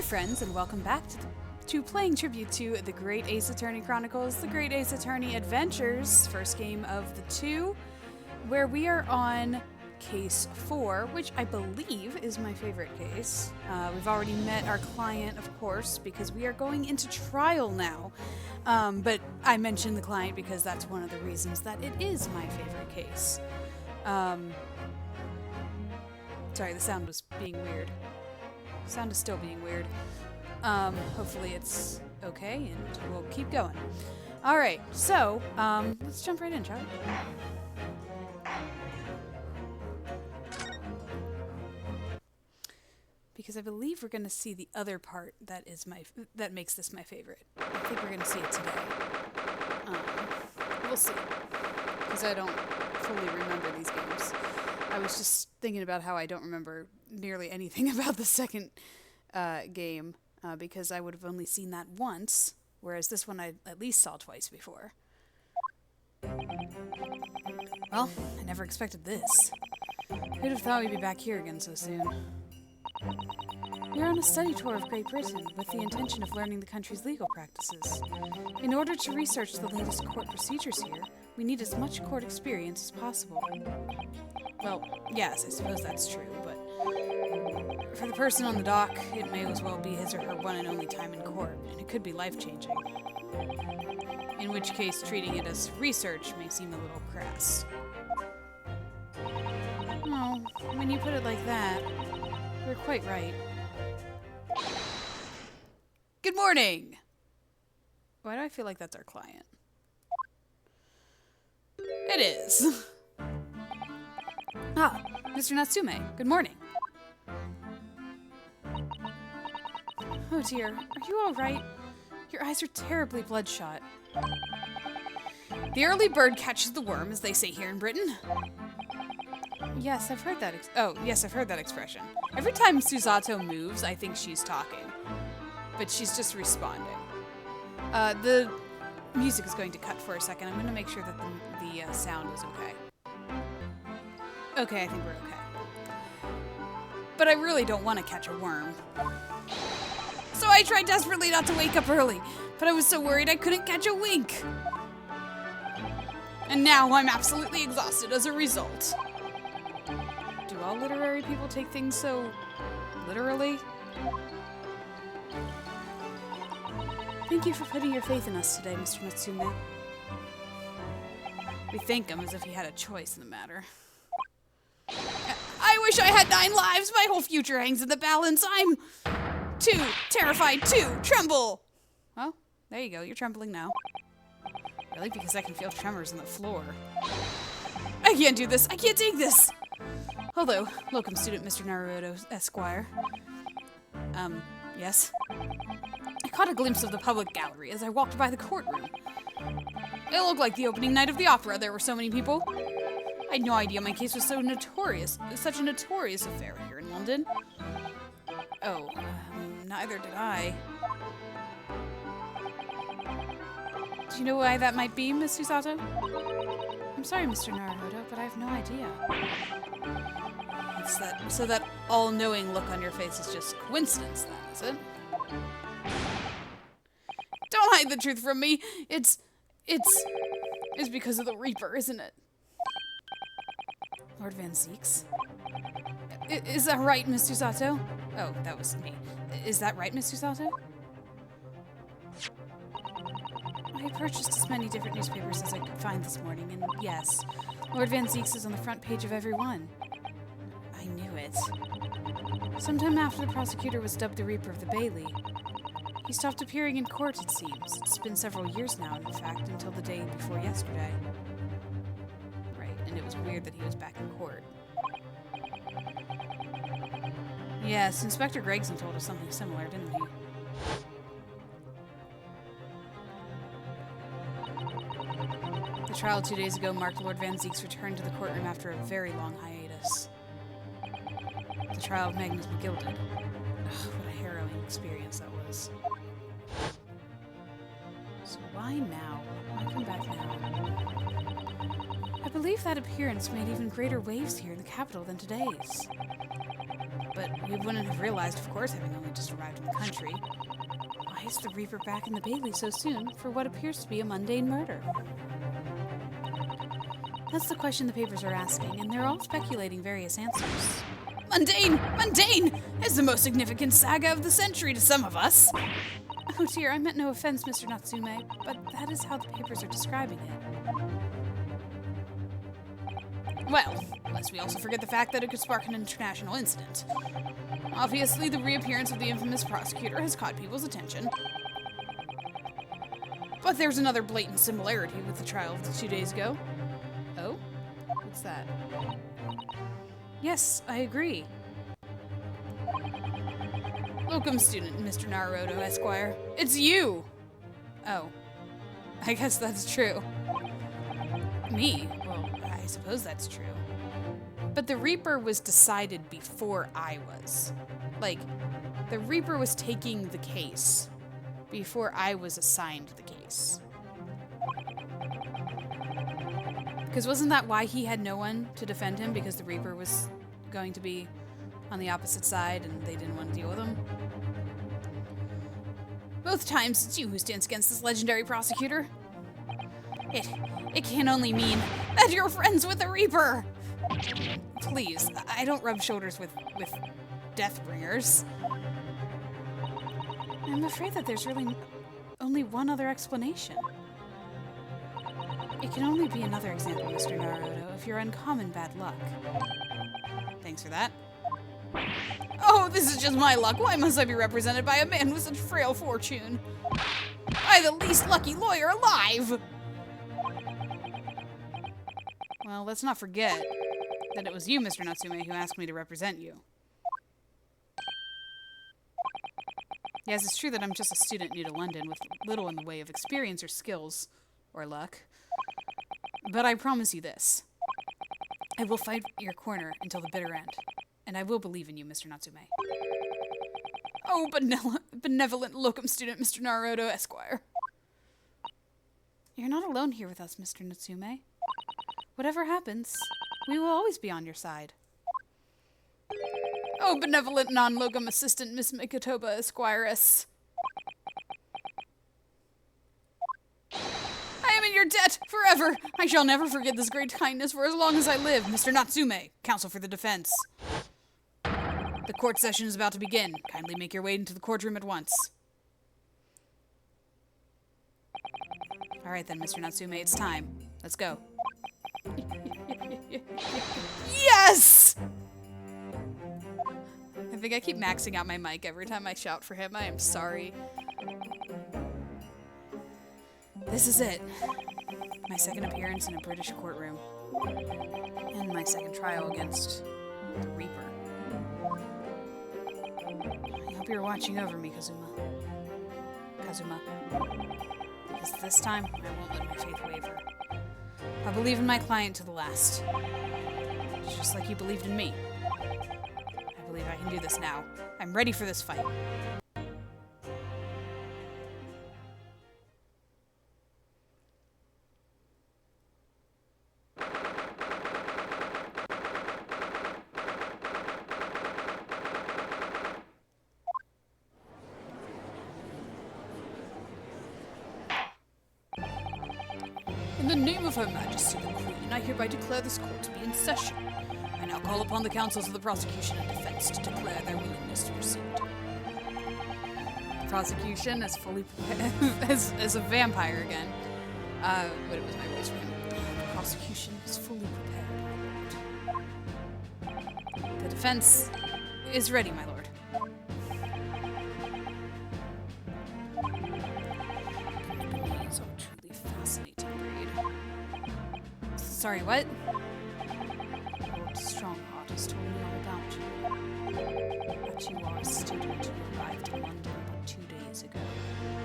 friends, and welcome back to playing tribute to The Great Ace Attorney Chronicles, The Great Ace Attorney Adventures, first game of the two, where we are on case 4, which I believe is my favorite case. We've already met our client, of course, because we are going into trial now. But I mentioned the client because that's one of the reasons that it is my favorite case. Sorry, the sound was being weird. The sound is still being weird. Hopefully it's okay, and we'll keep going. Alright, so, let's jump right in, shall we? Because I believe we're going to see the other part that makes this my favorite. I think we're going to see it today. We'll see. Because I don't fully remember these games. I was just thinking about how I don't remember nearly anything about the second game, because I would have only seen that once, whereas this one I at least saw twice before. Well, I never expected this. Who'd have thought we'd be back here again so soon? We're on a study tour of Great Britain with the intention of learning the country's legal practices. In order to research the latest court procedures here, we need as much court experience as possible. Well, yes, I suppose that's true, but for the person on the dock, it may as well be his or her one and only time in court, and it could be life-changing. In which case, treating it as research may seem a little crass. Oh, when you put it like that, you're quite right. Good morning! Why do I feel like that's our client? It is. Ah, Mr. Natsume, good morning. Oh dear, are you all right? Your eyes are terribly bloodshot. The early bird catches the worm, as they say here in Britain. Yes, I've heard that I've heard that expression. Every time Susato moves, I think she's talking. But she's just responding. The music is going to cut for a second. I'm going to make sure that the sound is okay. Okay, I think we're okay. But I really don't want to catch a worm. So I tried desperately not to wake up early, but I was so worried I couldn't catch a wink. And now I'm absolutely exhausted as a result. Do all literary people take things so literally? Thank you for putting your faith in us today, Mr. Natsume. We thank him as if he had a choice in the matter. I wish I had 9 lives! My whole future hangs in the balance! I'm too terrified to tremble! Well, there you go. You're trembling now. Really? Because I can feel tremors in the floor. I can't do this! I can't take this! Hello, welcome student Mr. Naruto Esquire. Yes? I caught a glimpse of the public gallery as I walked by the courtroom. It looked like the opening night of the opera. There were so many people. I had no idea my case was so notorious, such a notorious affair here in London. Oh, neither did I. Do you know why that might be, Miss Susato? I'm sorry, Mr. Naruto, but I have no idea. So that all-knowing look on your face is just coincidence, then, is it? Don't hide the truth from me! It's because of the Reaper, isn't it? Lord Van Zeeks? Is that right, Miss Susato? Oh, that was me. Is that right, Miss Susato? I purchased as many different newspapers as I could find this morning, and yes, Lord Van Zeeks is on the front page of every one. I knew it. Sometime after the prosecutor was dubbed the Reaper of the Bailey, he stopped appearing in court, it seems. It's been several years now, in fact, until the day before yesterday. Right, and it was weird that he was back in court. Yes, Inspector Gregson told us something similar, didn't he? The trial 2 days ago marked Lord Van Zeek's return to the courtroom after a very long hiatus. The trial of Magnus Begilded. Ugh, what a harrowing experience that was. So why now? Why come back now? I believe that appearance made even greater waves here in the capital than today's. But but we wouldn't have realized, of course, having only just arrived in the country. Why is the Reaper back in the Bailey so soon for what appears to be a mundane murder? That's the question the papers are asking, and they're all speculating various answers. Mundane! Mundane! It's the most significant saga of the century to some of us! Oh dear, I meant no offense, Mr. Natsume, but that is how the papers are describing it. Well, lest we also forget the fact that it could spark an international incident. Obviously, the reappearance of the infamous prosecutor has caught people's attention. But there's another blatant similarity with the trial of the 2 days ago. Oh? What's that? Yes, I agree. Welcome, student, Mr. Naruto, Esquire. It's you! Oh. I guess that's true. Me? Well, I suppose that's true. But the Reaper was decided before I was. Like, the Reaper was taking the case before I was assigned the case. Because wasn't that why he had no one to defend him? Because the Reaper was going to be on the opposite side and they didn't want to deal with him? Both times it's you who stands against this legendary prosecutor. It can only mean that you're friends with the Reaper! Please, I don't rub shoulders with Deathbringers. I'm afraid that there's really only one other explanation. It can only be another example, Mr. Naruto, of your uncommon bad luck. Thanks for that. Oh, this is just my luck. Why must I be represented by a man with such frail fortune? I'm the least lucky lawyer alive! Well, let's not forget that it was you, Mr. Natsume, who asked me to represent you. Yes, it's true that I'm just a student new to London with little in the way of experience or skills, or luck. But I promise you this. I will fight your corner until the bitter end. And I will believe in you, Mr. Natsume. Oh, benevolent locum student, Mr. Naruto, Esquire. You're not alone here with us, Mr. Natsume. Whatever happens, we will always be on your side. Oh, benevolent non-locum assistant, Miss Mikotoba, Esquiress. I am in your debt forever. I shall never forget this great kindness for as long as I live. Mr. Natsume, counsel for the defense. The court session is about to begin. Kindly make your way into the courtroom at once. All right then, Mr. Natsume, it's time. Let's go. Yes! I think I keep maxing out my mic every time I shout for him. I am sorry. This is it. My second appearance in a British courtroom. And my second trial against the Reaper. I hope you're watching over me, Kazuma. Because this time, I won't let my faith waver. I believe in my client to the last. Just like you believed in me. I believe I can do this now. I'm ready for this fight. In the name of Her Majesty the Queen, I hereby declare this court to be in session. I now call upon the counsels of the prosecution and defense to declare their willingness to proceed. The prosecution is fully as a vampire again. What was my voice for him? The prosecution is fully prepared. The defense is ready, my lord. Is a truly fascinating breed. Sorry, what? Lord Strongheart has told me all about you. That you are a student who arrived in London but 2 days ago. You're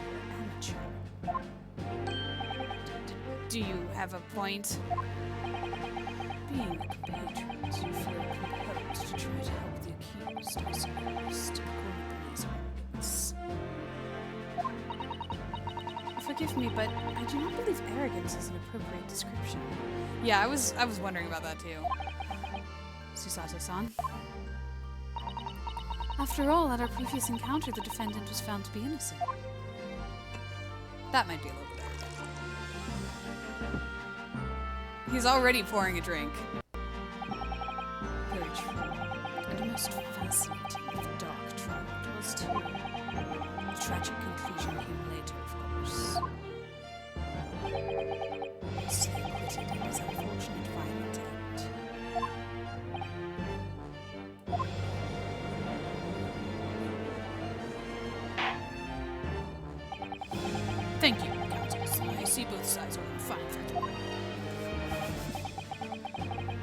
an amateur. Do you have a point? Being a compatriot, you feel compelled to try to help the accused, I suppose, to these arguments. Forgive me, but I do not believe arrogance is an appropriate description. Yeah, I was wondering about that too. Susato-san. After all, at our previous encounter, the defendant was found to be innocent. That might be a little bit. He's already pouring a drink. Very true. And a most fascinating, if dark, trial it was too. The tragic conclusion came later, of course. Mostly acquitted in his unfortunate violent end. Thank you, counsels. I see both sides are on fine footing.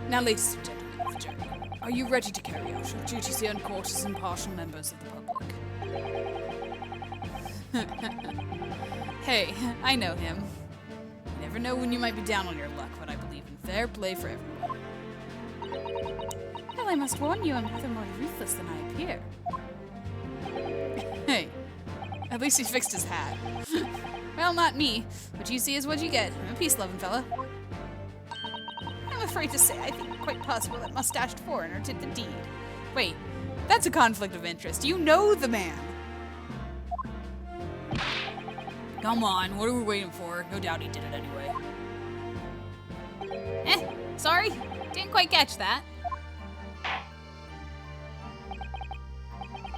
Now, ladies and gentlemen of the jury, are you ready to carry out your duties here in court as impartial members of the public? Hey, I know him. You never know when you might be down on your luck, but I believe in fair play for everyone. Well, I must warn you, I'm rather more ruthless than I appear. Hey, at least he fixed his hat. Well, not me. What you see is what you get. I'm a peace-loving fella. I'm afraid to say, I think quite possible that mustached foreigner did the deed. Wait, that's a conflict of interest. You know the man. Come on, what are we waiting for? No doubt he did it anyway. Sorry. Didn't quite catch that.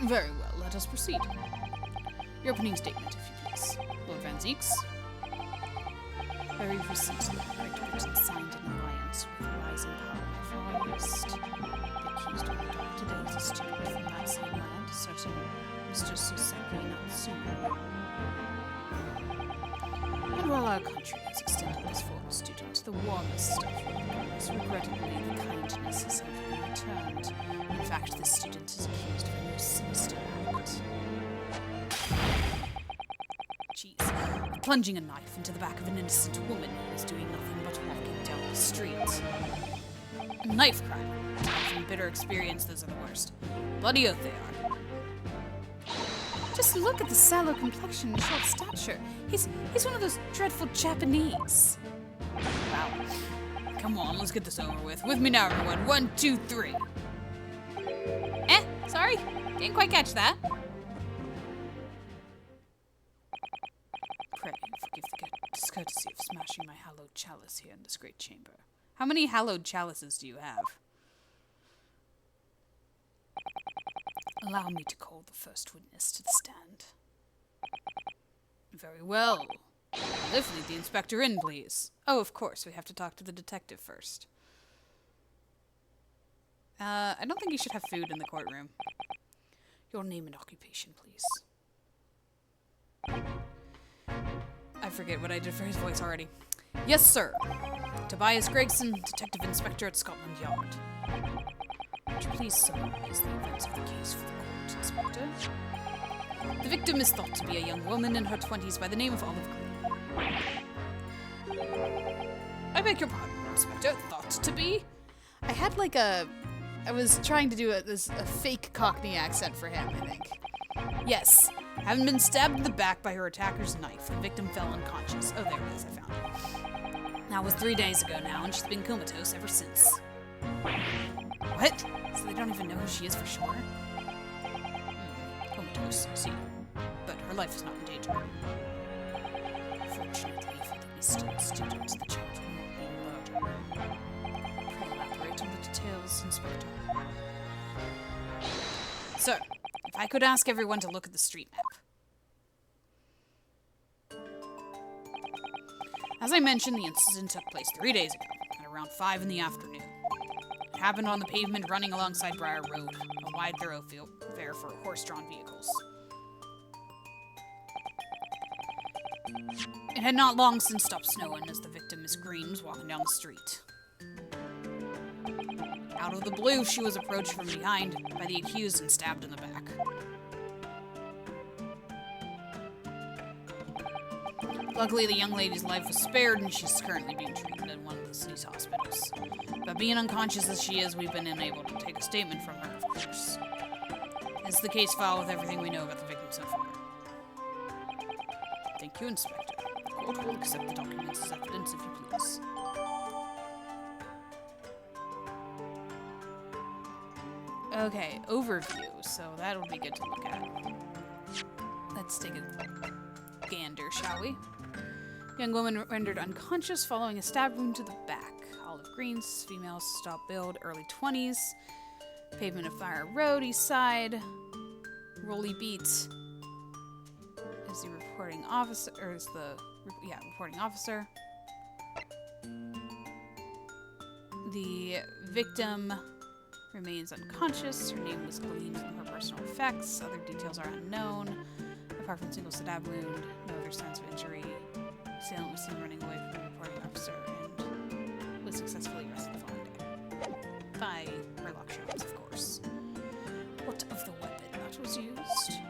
Very well, let us proceed. Your opening statement, if you please. Lord Van Zeeks. Very recently, Great Britain signed an alliance with the rising power of Far East. The accused were adopted as a student from that same land, a certain Mr. Suseki Natsume. And while our country has extended this foreign student the warmest of welcomes, regrettably the kindness has never been returned. In fact, this student is accused of a most sinister act. Jeez. Plunging a knife into the back of an innocent woman who was doing nothing but walking down the street. A knife crime. From bitter experience, those are the worst. Bloody oath they are. Just look at the sallow complexion and short stature. He's one of those dreadful Japanese. Wow. Come on, let's get this over with. With me now, everyone. 1, 2, 3. Sorry. Didn't quite catch that. Pray, forgive the discourtesy of smashing my hallowed chalice here in this great chamber. How many hallowed chalices do you have? Allow me to call the first witness to the stand. Very well. Let's lead the inspector in, please. Oh, of course, we have to talk to the detective first. I don't think you should have food in the courtroom. Your name and occupation, please. I forget what I did for his voice already. Yes, sir. Tobias Gregson, Detective Inspector at Scotland Yard. Would you please summarize the events of the case for the court, Inspector? The victim is thought to be a young woman in her 20s by the name of Olive Green. I beg your pardon, Inspector. Thought to be? I had I was trying to do a fake Cockney accent for him, I think. Yes. Having been stabbed in the back by her attacker's knife, the victim fell unconscious. Oh, there it is. I found it. That was 3 days ago now, and she's been comatose ever since. What? So they don't even know who she is for sure? Comatose, I see. But her life is not in danger. Fortunately for the Eastern student, the child will not be murdered. Pray elaborate on the details, Inspector. Sir, if I could ask everyone to look at the street map. As I mentioned, the incident took place 3 days ago, at around 5 in the afternoon. It happened on the pavement running alongside Briar Road, a wide thoroughfare for horse-drawn vehicles. It had not long since stopped snowing as the victim, Miss Green, was walking down the street. Out of the blue, she was approached from behind by the accused and stabbed in the back. Luckily, the young lady's life was spared, and she's currently being treated in one of the city's hospitals. But being unconscious as she is, we've been unable to take a statement from her, of course. Is the case file with everything we know about the victim so far? Thank you, Inspector. The court will accept the documents as evidence, if you please. Okay, overview. So that'll be good to look at. Let's take a gander, shall we? Young woman rendered unconscious following a stab wound to the back. Olive greens, female, stop build, early 20s. Pavement of Fire Road, east side. Rolly Beat is the reporting officer, or is the, yeah, reporting officer. The victim remains unconscious. Her name was gleaned from her personal effects. Other details are unknown. Apart from a single stab wound, no other signs of injury. Assailant was seen running away from the reporting officer and was successfully arrested the following day. By Murloc Jones, of course. What of the weapon that was used?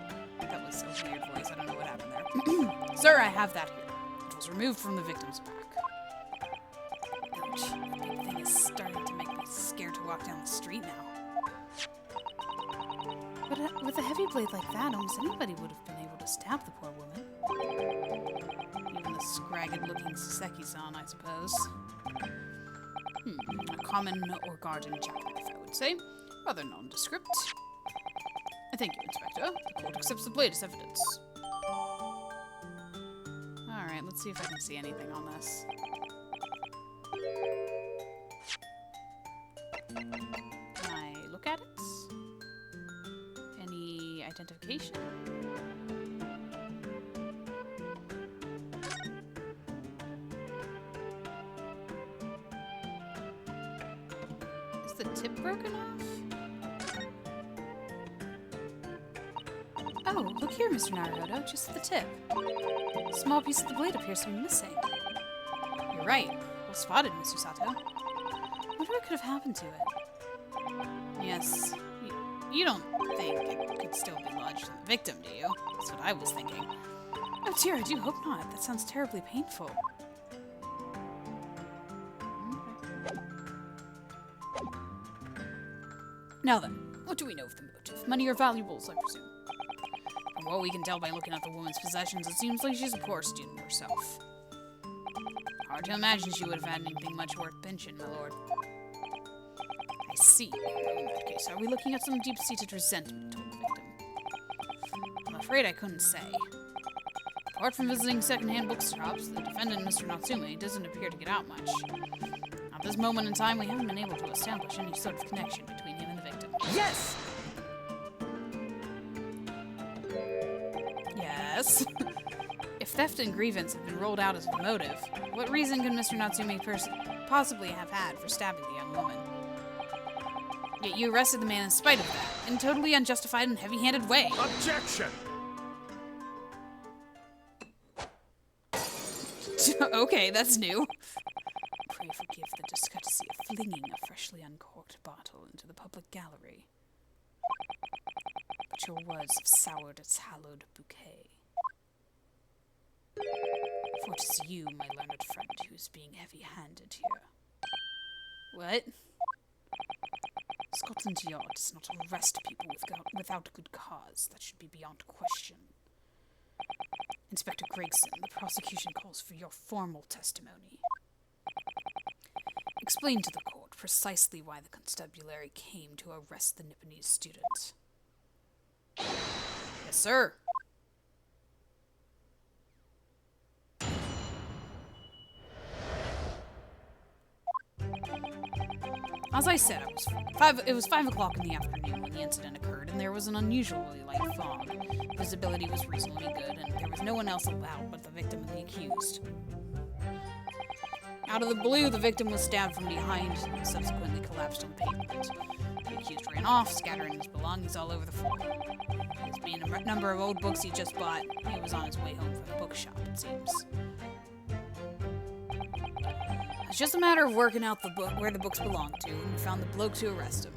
That was a weird voice. I don't know what happened there. Sir, I have that here. It was removed from the victim's back. Ouch. That big thing is starting to make me scared to walk down the street now. But with a heavy blade like that, almost anybody would have been able to stab the poor woman. Even the scragged-looking Saseki-san, I suppose. A common or garden jackknife, I would say. Rather nondescript. Thank you, Inspector. The court accepts the blade as evidence. Alright, let's see if I can see anything on this. Can I look at it? Any identification? Is the tip broken off? Oh, look here, Mr. Naruhodo, just the tip. A small piece of the blade appears to be missing. You're right. Well spotted, Mr. Sato. I wonder what could have happened to it. Yes. You don't think it could still be lodged in the victim, do you? That's what I was thinking. Oh dear, I do hope not. That sounds terribly painful. Now then, what do we know of the motive? Money or valuables, I presume? From what we can tell by looking at the woman's possessions, it seems like she's a poor student herself. Hard to imagine she would have had anything much worth pinching, my lord. I see. In that case, are we looking at some deep-seated resentment toward the victim? I'm afraid I couldn't say. Apart from visiting second-hand bookshops, the defendant, Mr. Natsume, doesn't appear to get out much. At this moment in time, we haven't been able to establish any sort of connection between him and the victim. Yes! Yes? If theft and grievance have been rolled out as the motive, what reason could Mr. Natsume possibly have had for stabbing the young woman? Yet you arrested the man in spite of that, in a totally unjustified and heavy-handed way. Objection! Okay, that's new. Pray forgive the discourtesy of flinging a freshly uncorked bottle into the public gallery. But your words have soured its hallowed bouquet. For it is you, my learned friend, who is being heavy-handed here. What? Scotland Yard does not arrest people without good cause. That should be beyond question. Inspector Gregson, the prosecution calls for your formal testimony. Explain to the court precisely why the constabulary came to arrest the Nipponese student. Yes, sir. As I said, it was 5 o'clock in the afternoon when the incident occurred, and there was an unusually light fog. Visibility was reasonably good, and there was no one else about but the victim and the accused. Out of the blue, the victim was stabbed from behind and subsequently collapsed on the pavement. The accused ran off, scattering his belongings all over the floor. His being a number of old books he just bought, he was on his way home from the bookshop, it seems. It's just a matter of working out the book where the books belong to, and we found the bloke to arrest him.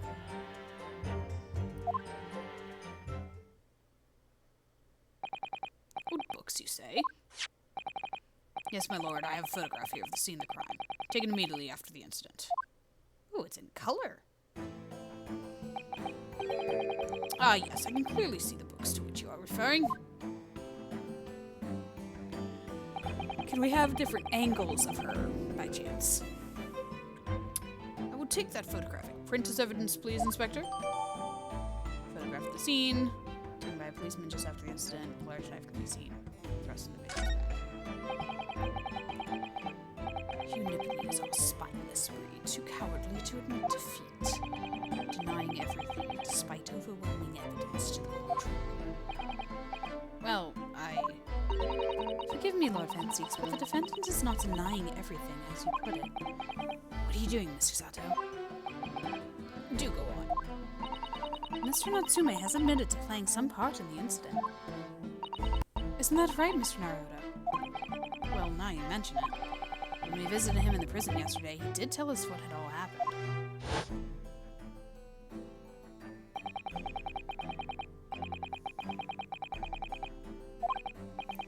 Old books, you say? Yes, my lord, I have a photograph here of the scene of the crime, taken immediately after the incident. Oh, it's in color. Ah, yes, I can clearly see the books to which you are referring. Can we have different angles of her, by chance? I will take that photographic print as evidence, please, Inspector. the scene. Taken by a policeman just after the incident. A large knife can be seen. Thrust in the victim's back. Ryunosuke are a spineless breed, too cowardly to admit defeat, denying everything despite overwhelming evidence to the contrary. Well, Forgive me, Lord Fanseeks, but the defendant is not denying everything, as you put it. What are you doing, Mr. Sato? Do go on. Mr. Natsume has admitted to playing some part in the incident. Isn't that right, Mr. Naruto? Well, now you mention it. When we visited him in the prison yesterday, he did tell us what had all happened.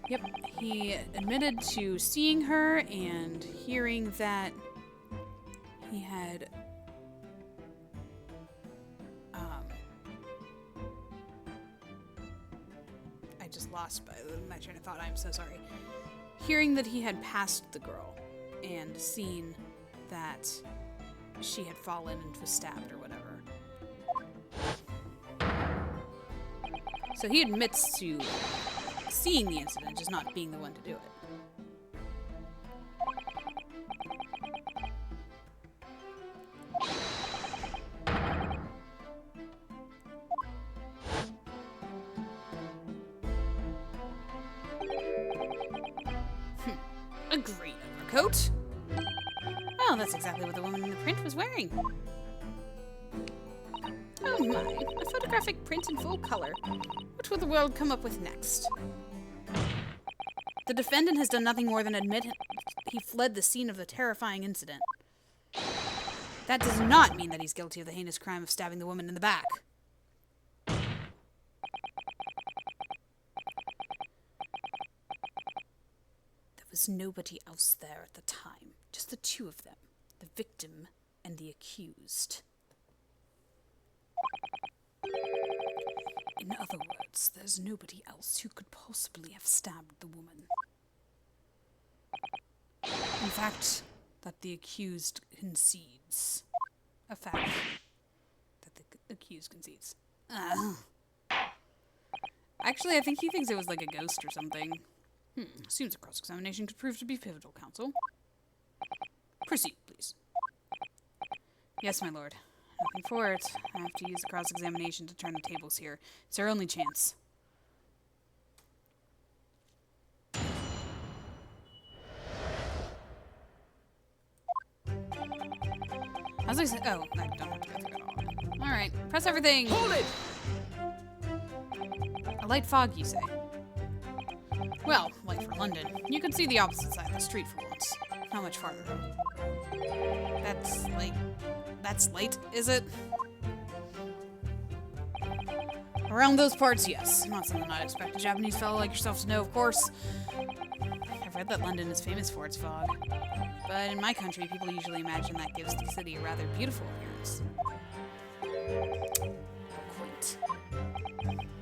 Yep, he admitted to seeing her and hearing that he had I just lost my train of thought. I'm so sorry. Hearing that he had passed the girl and seen that she had fallen and was stabbed or whatever. So he admits to seeing the incident, just not being the one to do it. A great overcoat. Well, that's exactly what the woman in the print was wearing. Oh my, a photographic print in full color. What will the world come up with next? The defendant has done nothing more than admit he fled the scene of the terrifying incident. That does not mean that he's guilty of the heinous crime of stabbing the woman in the back. There was nobody else there at the time, just the two of them, the victim and the accused. In other words, there's nobody else who could possibly have stabbed the woman. In fact, that the accused concedes. A fact that the accused concedes. Actually, I think he thinks it was like a ghost or something. Seems a cross-examination could prove to be pivotal, counsel. Proceed, please. Yes, my lord. Nothing for it. I have to use the cross-examination to turn the tables here. It's our only chance. As I said, oh, I don't have to go through it all. Alright, press everything! Hold it! A light fog, you say? Well, light for London. You could see the opposite side of the street for once. Not much farther, though. That's late, is it? Around those parts, yes. Not something I'd expect a Japanese fellow like yourself to know, of course. I've read that London is famous for its fog. But in my country, people usually imagine that gives the city a rather beautiful appearance. Quaint.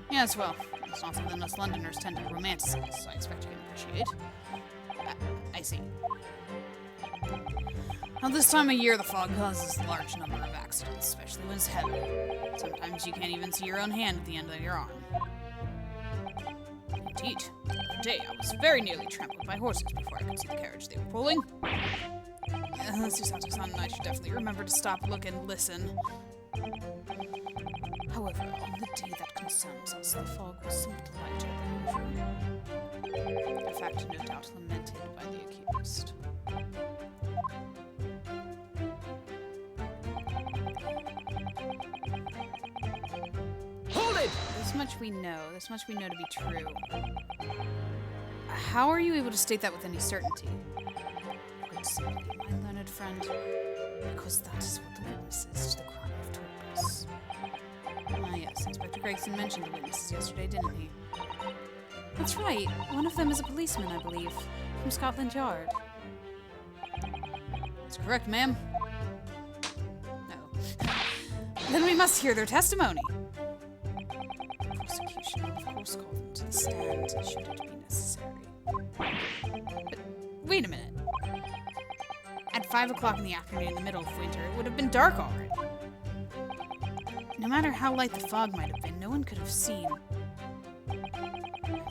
Yes, well, it's not something us Londoners tend to romanticize, so I expect you can appreciate. I see. Now, this time of year, the fog causes a large number of accidents, especially when it's heavy. Sometimes you can't even see your own hand at the end of your arm. Indeed. The other day, I was very nearly trampled by horses before I could see the carriage they were pulling. Susato-san and I should definitely remember to stop, look, and listen. However, on the day that concerns us, the fog was somewhat lighter than usual. A fact no doubt lamented by the accused. This much we know. This much we know to be true. How are you able to state that with any certainty? Quite simply, my learned friend, because that is what the witnesses to the crime have told us. Ah, yes, Inspector Gregson mentioned the witnesses yesterday, didn't he? That's right. One of them is a policeman, I believe, from Scotland Yard. That's correct, ma'am. No. Then we must hear their testimony. Prosecution will, of course, call them to the stand, should it be necessary. But wait a minute. At 5 o'clock in the afternoon in the middle of winter, it would have been dark already. No matter how light the fog might have been, no one could have seen. I'm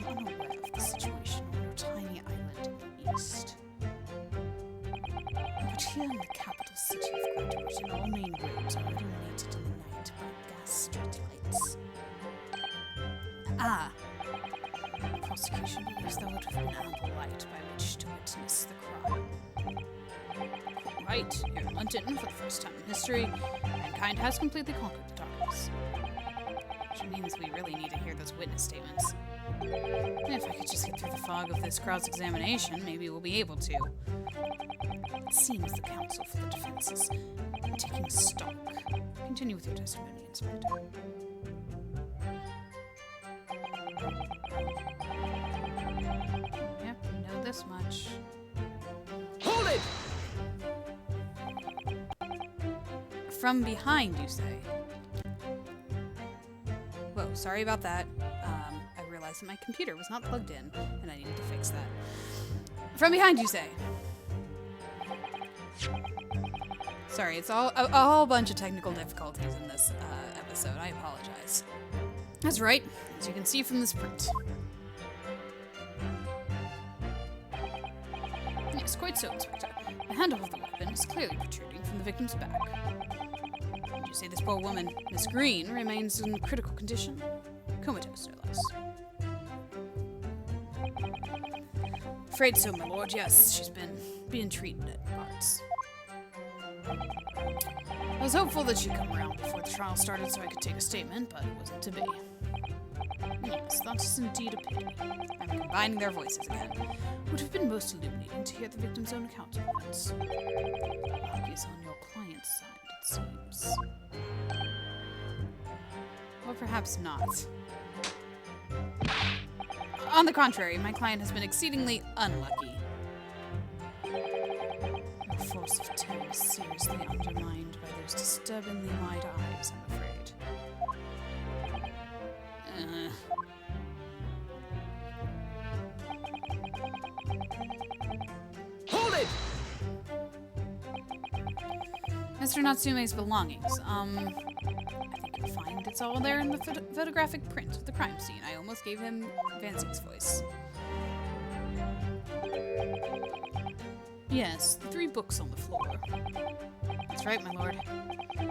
unaware of the situation on your tiny island in the east. But here in the capital city of Great Britain, all main roads are illuminated in the night by gas streetlights. Ah! The prosecution believes there would have been ample light by which to witness the crime. Right, here in London, for the first time in history, mankind has completely conquered the darkness. Which means we really need to hear those witness statements. If I could just get through the fog of this cross-examination, maybe we'll be able to. It seems the counsel for the defense is taking stock. Continue with your testimony, Inspector. Yep, we know this much. Hold it! From behind, you say? Whoa, sorry about that. I realized that my computer was not plugged in, and I needed to fix that. From behind, you say? Sorry, it's all a whole bunch of technical difficulties in this episode. I apologize. That's right, as you can see from this print. Yes, quite so, Inspector. The handle of the weapon is clearly protruding from the victim's back. Would you say this poor woman, Miss Green, remains in critical condition? Comatose, no less. Afraid so, my lord, yes. She's been being treated at parts. I was hopeful that she'd come around before the trial started so I could take a statement, but it wasn't to be. Yes, that's indeed a pity. I'm combining their voices again. Would have been most illuminating to hear the victim's own account of events. Luck is on your client's side, it seems. Or perhaps not. On the contrary, my client has been exceedingly unlucky. The force of tone is seriously undermined by those disturbingly wide eyes, I'm afraid. Hold it! Mr. Natsume's belongings. I think you'll find it's all there in the photographic print of the crime scene. I almost gave him Vancy's voice. Yes, the 3 books on the floor. That's right, my lord.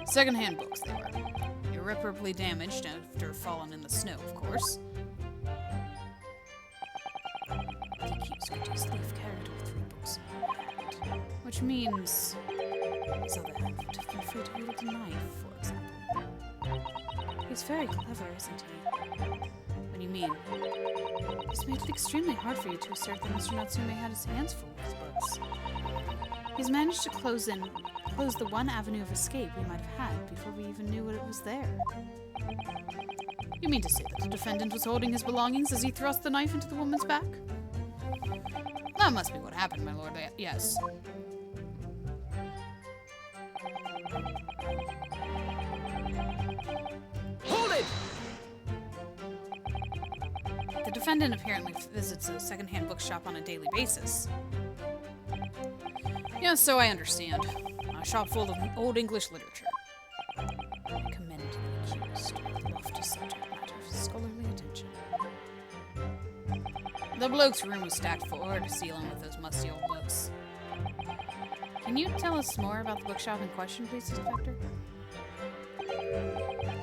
Second-hand books they were. Irreparably damaged after falling in the snow, of course. The accused could easily have carried all 3 books in one hand, which means his other hand would have been free to wield a knife, for example. He's very clever, isn't he? What do you mean? He's made it extremely hard for you to assert that Mr. Natsume had his hands full with his books. He's managed to close the one avenue of escape we might have had before we even knew it was there. You mean to say that the defendant was holding his belongings as he thrust the knife into the woman's back? That must be what happened, my lord. Yes. Hold it! The defendant apparently visits a second-hand bookshop on a daily basis. Yes, so I understand. A shop full of old English literature. I commend the accused with the lofty subject matter of scholarly attention. The bloke's room was stacked floor to ceiling with those musty old books. Can you tell us more about the bookshop in question, please, Inspector?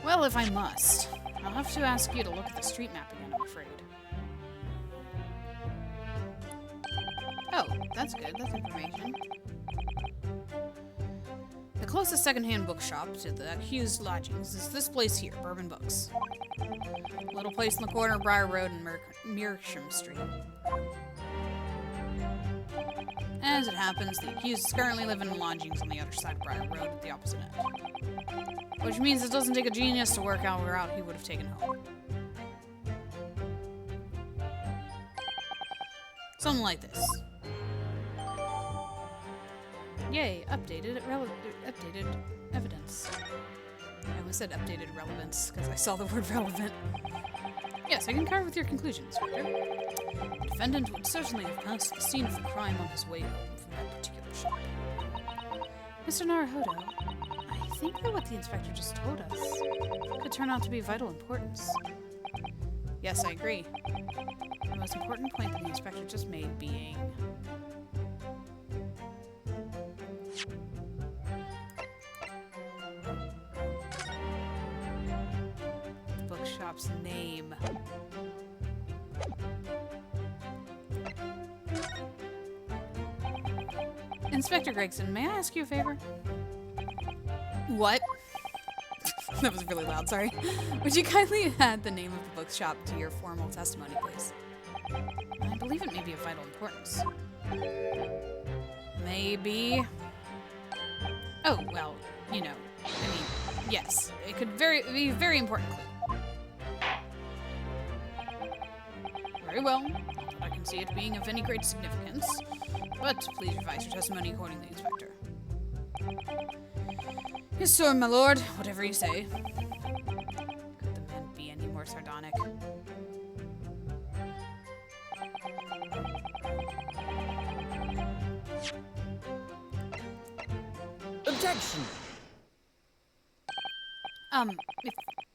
Well, if I must, I'll have to ask you to look at the street map again, I'm afraid. Oh, that's good. That's information. The closest second-hand bookshop to the accused lodgings is this place here, Bourbon Books. A little place in the corner of Briar Road and Mearsham Street. As it happens, the accused is currently living in lodgings on the other side of Briar Road at the opposite end. Which means it doesn't take a genius to work out what route he would have taken home. Something like this. Yay, updated evidence. I almost said updated relevance because I saw the word relevant. Yes, I concur with your conclusions, Inspector. The defendant would certainly have passed the scene of the crime on his way home from that particular shop. Mr. Naruhodo, I think that what the inspector just told us could turn out to be of vital importance. Yes, I agree. The most important point that the inspector just made being... the bookshop's name. Inspector Gregson, may I ask you a favor? What? That was really loud, sorry. Would you kindly add the name of the bookshop to your formal testimony, please? I believe it may be of vital importance. Maybe. Oh, well, you know. I mean, yes. It could be a very important clue. Very well. I can see it being of any great significance. But please revise your testimony accordingly, Inspector. Yes, sir, my lord. Whatever you say. Could the man be any more sardonic? Objection!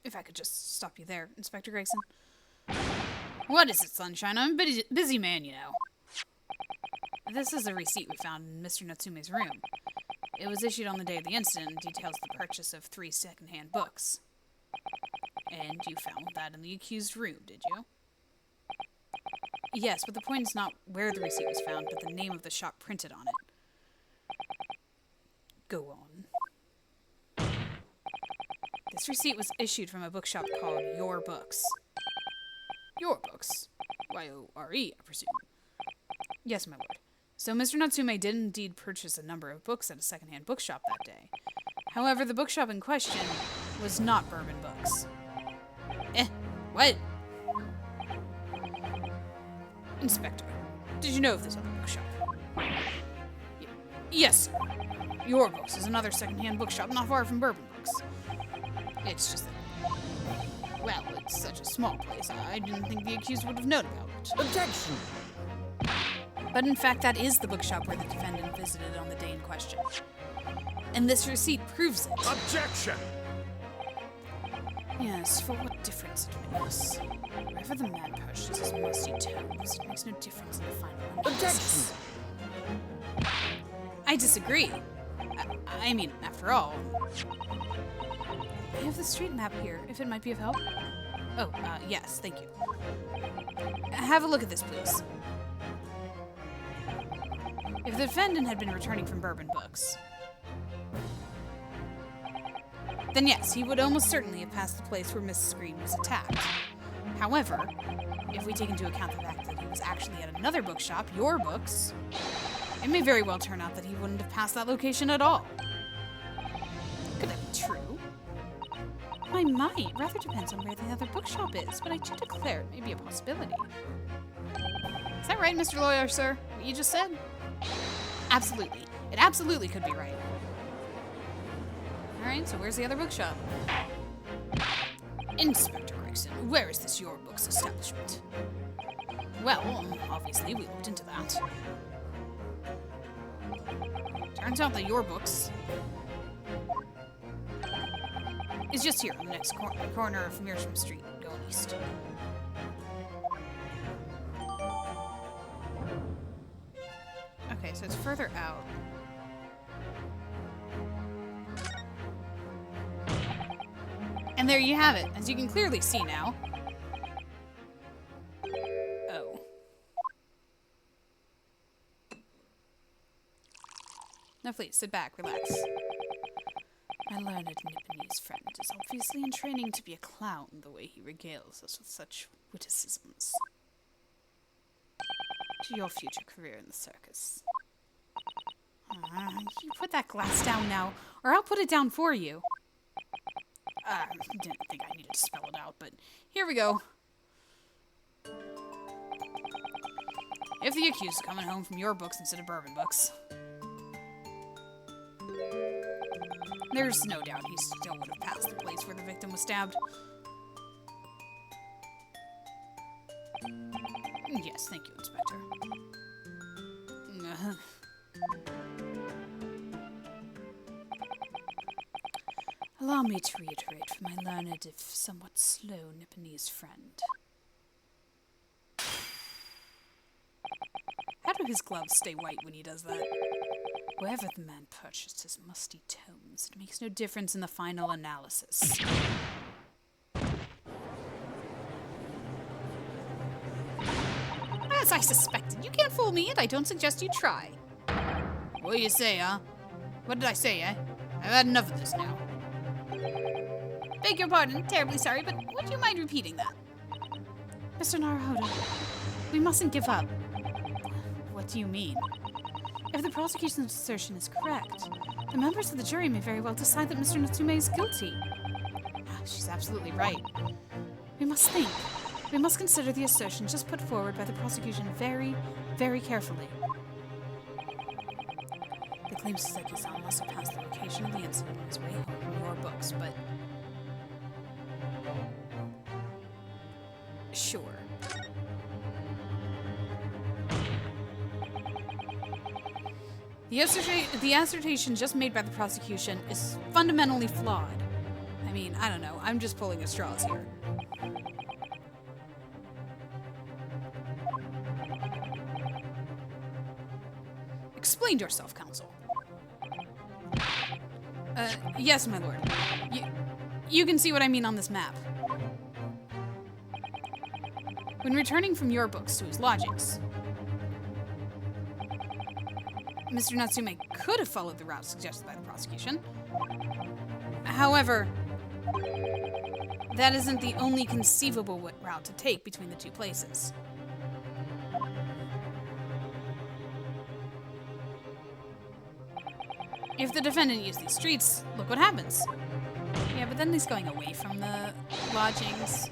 If I could just stop you there, Inspector Gregson. What is it, Sunshine? I'm a busy man, you know. This is a receipt we found in Mr. Natsume's room. It was issued on the day of the incident and details the purchase of 3 second-hand books. And you found that in the accused room, did you? Yes, but the point is not where the receipt was found, but the name of the shop printed on it. Go on. This receipt was issued from a bookshop called Your Books. Your Books? Y-O-R-E, I presume. Yes, my lord. So Mr. Natsume did indeed purchase a number of books at a second-hand bookshop that day. However, the bookshop in question was not Bourbon Books. What? Inspector, did you know of this other bookshop? Yes, sir. Your Books is another second-hand bookshop not far from Bourbon Books. It's just that, well, it's such a small place, I didn't think the accused would have known about it. Objection! But in fact, that is the bookshop where the defendant visited on the day in question. And this receipt proves it. Objection! Yes, for what difference it makes. Wherever the man purchased his musty tomes, it makes no difference in the final analysis. Objection! I disagree. I mean, after all... I have the street map here, if it might be of help. Oh, yes, thank you. Have a look at this, please. If the defendant had been returning from Bourbon Books, then yes, he would almost certainly have passed the place where Mrs. Green was attacked. However, if we take into account the fact that he was actually at another bookshop, Your Books, it may very well turn out that he wouldn't have passed that location at all. Could that be true? My might. It rather depends on where the other bookshop is, but I do declare it may be a possibility. Is that right, Mr. Lawyer, sir? What you just said? Absolutely. It absolutely could be right. Alright, so where's the other bookshop? Inspector Gregson, where is this Your Books establishment? Well, obviously we looked into that. Turns out that Your Books is just here on the next corner of Meerschaum Street, going east. Okay, so it's further out. And there you have it, as you can clearly see now. Oh. Now please, sit back, relax. My learned Nipponese friend is obviously in training to be a clown the way he regales us with such witticisms. To your future career in the circus. You put that glass down now, or I'll put it down for you. Didn't think I needed to spell it out, but here we go. If the accused is coming home from Your Books instead of Bourbon Books, there's no doubt he still would have passed the place where the victim was stabbed. Yes, thank you, Inspector. Allow me to reiterate for my learned, if somewhat slow, Nipponese friend. How do his gloves stay white when he does that? Wherever the man purchased his musty tomes, it makes no difference in the final analysis. As I suspected, you can't fool me, and I don't suggest you try. What do you say, huh? What did I say, eh? I've had enough of this now. Beg your pardon, terribly sorry, but would you mind repeating that? Mr. Naruhodo, we mustn't give up. What do you mean? If the prosecution's assertion is correct, the members of the jury may very well decide that Mr. Natsume is guilty. She's absolutely right. We must think. We must consider the assertion just put forward by the prosecution very, very carefully. The claim Saseki-san must have passed the location of the incident on his way home from your books, but... Sure. The assertion just made by the prosecution is fundamentally flawed. I mean, I don't know. I'm just pulling at straws here. Explain yourself, counsel. Yes, my lord. You can see what I mean on this map. When returning from your books to his lodgings, Mr. Natsume could have followed the route suggested by the prosecution. However, that isn't the only conceivable route to take between the two places. If the defendant used these streets, look what happens. Yeah, but then he's going away from the lodgings.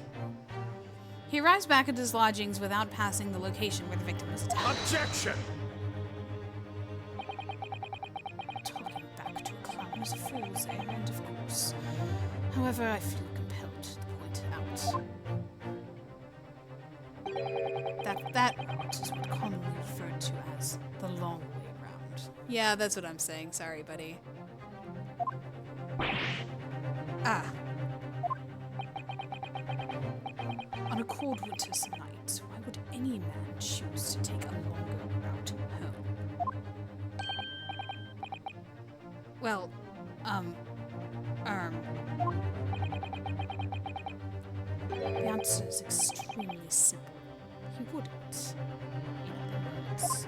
He arrives back at his lodgings without passing the location where the victim was attacked. Objection! Talking back to a clown's fool's errand, of course. However, I feel compelled to point out that route is what commonly referred to as the long way round. Yeah, that's what I'm saying. Sorry, buddy. Ah. On a cold winter's night, why would any man choose to take a longer route home? Well, the answer is extremely simple. He wouldn't. In other words,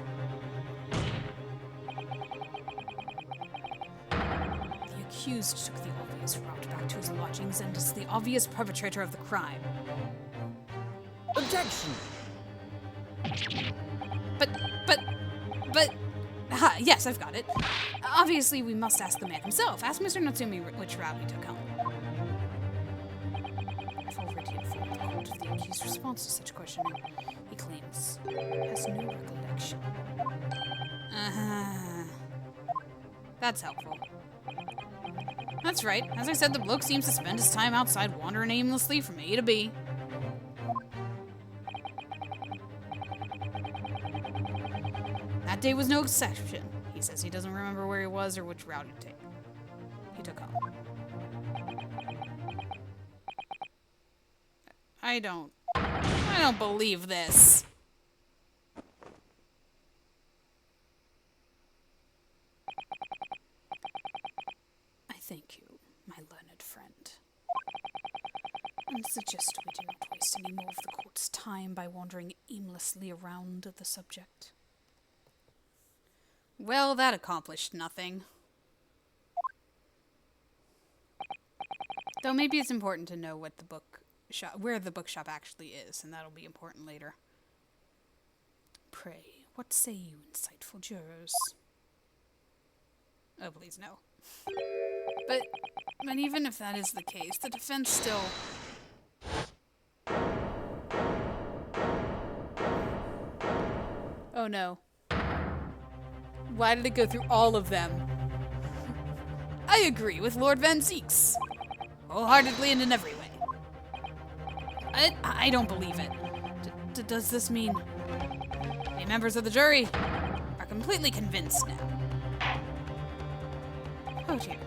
the accused took the obvious route back to his lodgings and is the obvious perpetrator of the crime. Objection! But, yes, I've got it. Obviously, we must ask the man himself. Ask Mr. Natsume which route he took home. I've already informed the court of the accused's response to such questioning. He claims he has no recollection. That's helpful. That's right. As I said, the bloke seems to spend his time outside wandering aimlessly from A to B. That day was no exception. He says he doesn't remember where he was or which route he took home. I don't believe this. I thank you, my learned friend, and suggest we do not waste any more of the court's time by wandering aimlessly around the subject. Well, that accomplished nothing. Though maybe it's important to know what the where the bookshop actually is, and that'll be important later. Pray, what say you, insightful jurors? Oh, please no. But even if that is the case, the defense still... Oh no. Why did it go through all of them? I agree with Lord Van Zeeks. Wholeheartedly and in every way. I don't believe it. Does this mean the members of the jury are completely convinced now? Oh dear.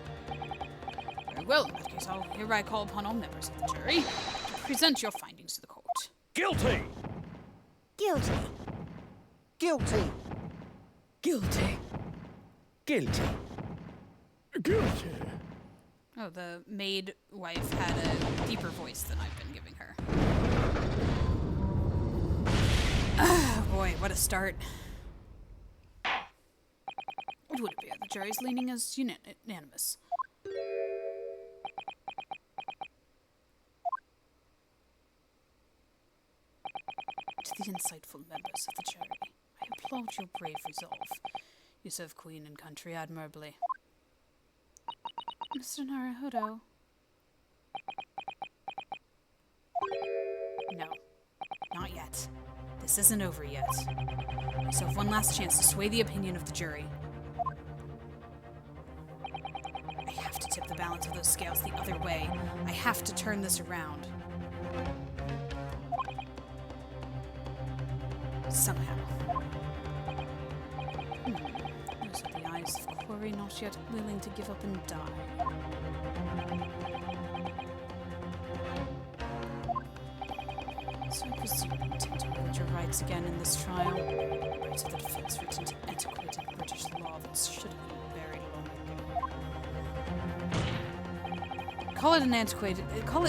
Very well, in that case, I'll hereby call upon all members of the jury to present your findings to the court. Guilty! Guilty. Guilty. Guilty. Guilty. Guilty. Oh, the maid wife had a deeper voice than I've been giving her. Oh boy, what a start. It would appear the jury's leaning as unanimous. To the insightful members of the jury, I applaud your brave resolve. You serve Queen and country admirably. Mr. Naruhodo. No, not yet. This isn't over yet. I still have one last chance to sway the opinion of the jury. I have to tip the balance of those scales the other way. I have to turn this around. Somehow. Those are the eyes of Quarry not yet willing to give up and die. So I presume you intend to hold your rights again in this trial. Rights of the defense written into antiquated British law that should have been buried long ago. Call it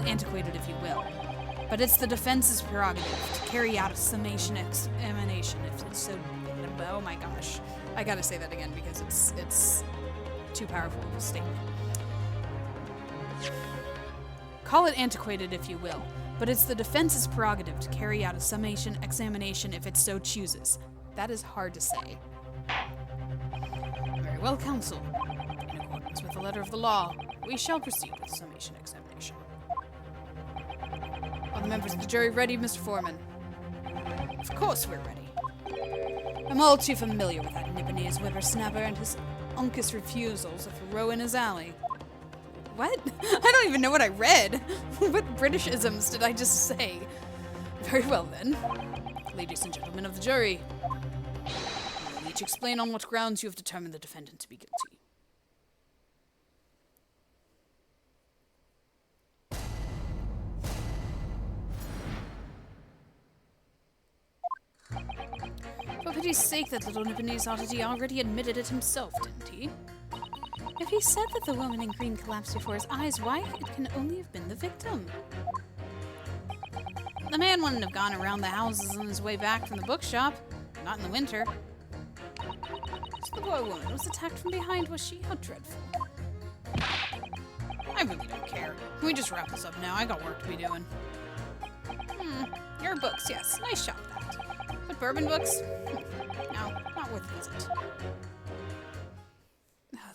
antiquated if you will. But it's the defense's prerogative to carry out a summation examination if it's so... Oh my gosh. I gotta say that again because it's too powerful of a statement. Call it antiquated if you will, but it's the defense's prerogative to carry out a summation examination if it so chooses. That is hard to say. Very well, counsel. In accordance with the letter of the law, we shall proceed with the summation examination. Are the members of the jury ready, Mr. Foreman? Of course we're ready. I'm all too familiar with that Nipponese whippersnapper and his uncas refusals of a row in his alley. What? I don't even know what I read. What Britishisms did I just say? Very well then. Ladies and gentlemen of the jury, I will each explain on what grounds you have determined the defendant to be guilty. For pity's sake, that little Nipponese oddity already admitted it himself, didn't he? If he said that the woman in green collapsed before his eyes, why, it can only have been the victim. The man wouldn't have gone around the houses on his way back from the bookshop. Not in the winter. So the poor woman was attacked from behind, was she? How dreadful. I really don't care. Can we just wrap this up now? I got work to be doing. Your books, yes. Nice shop, that. But bourbon books? No, not worth a visit.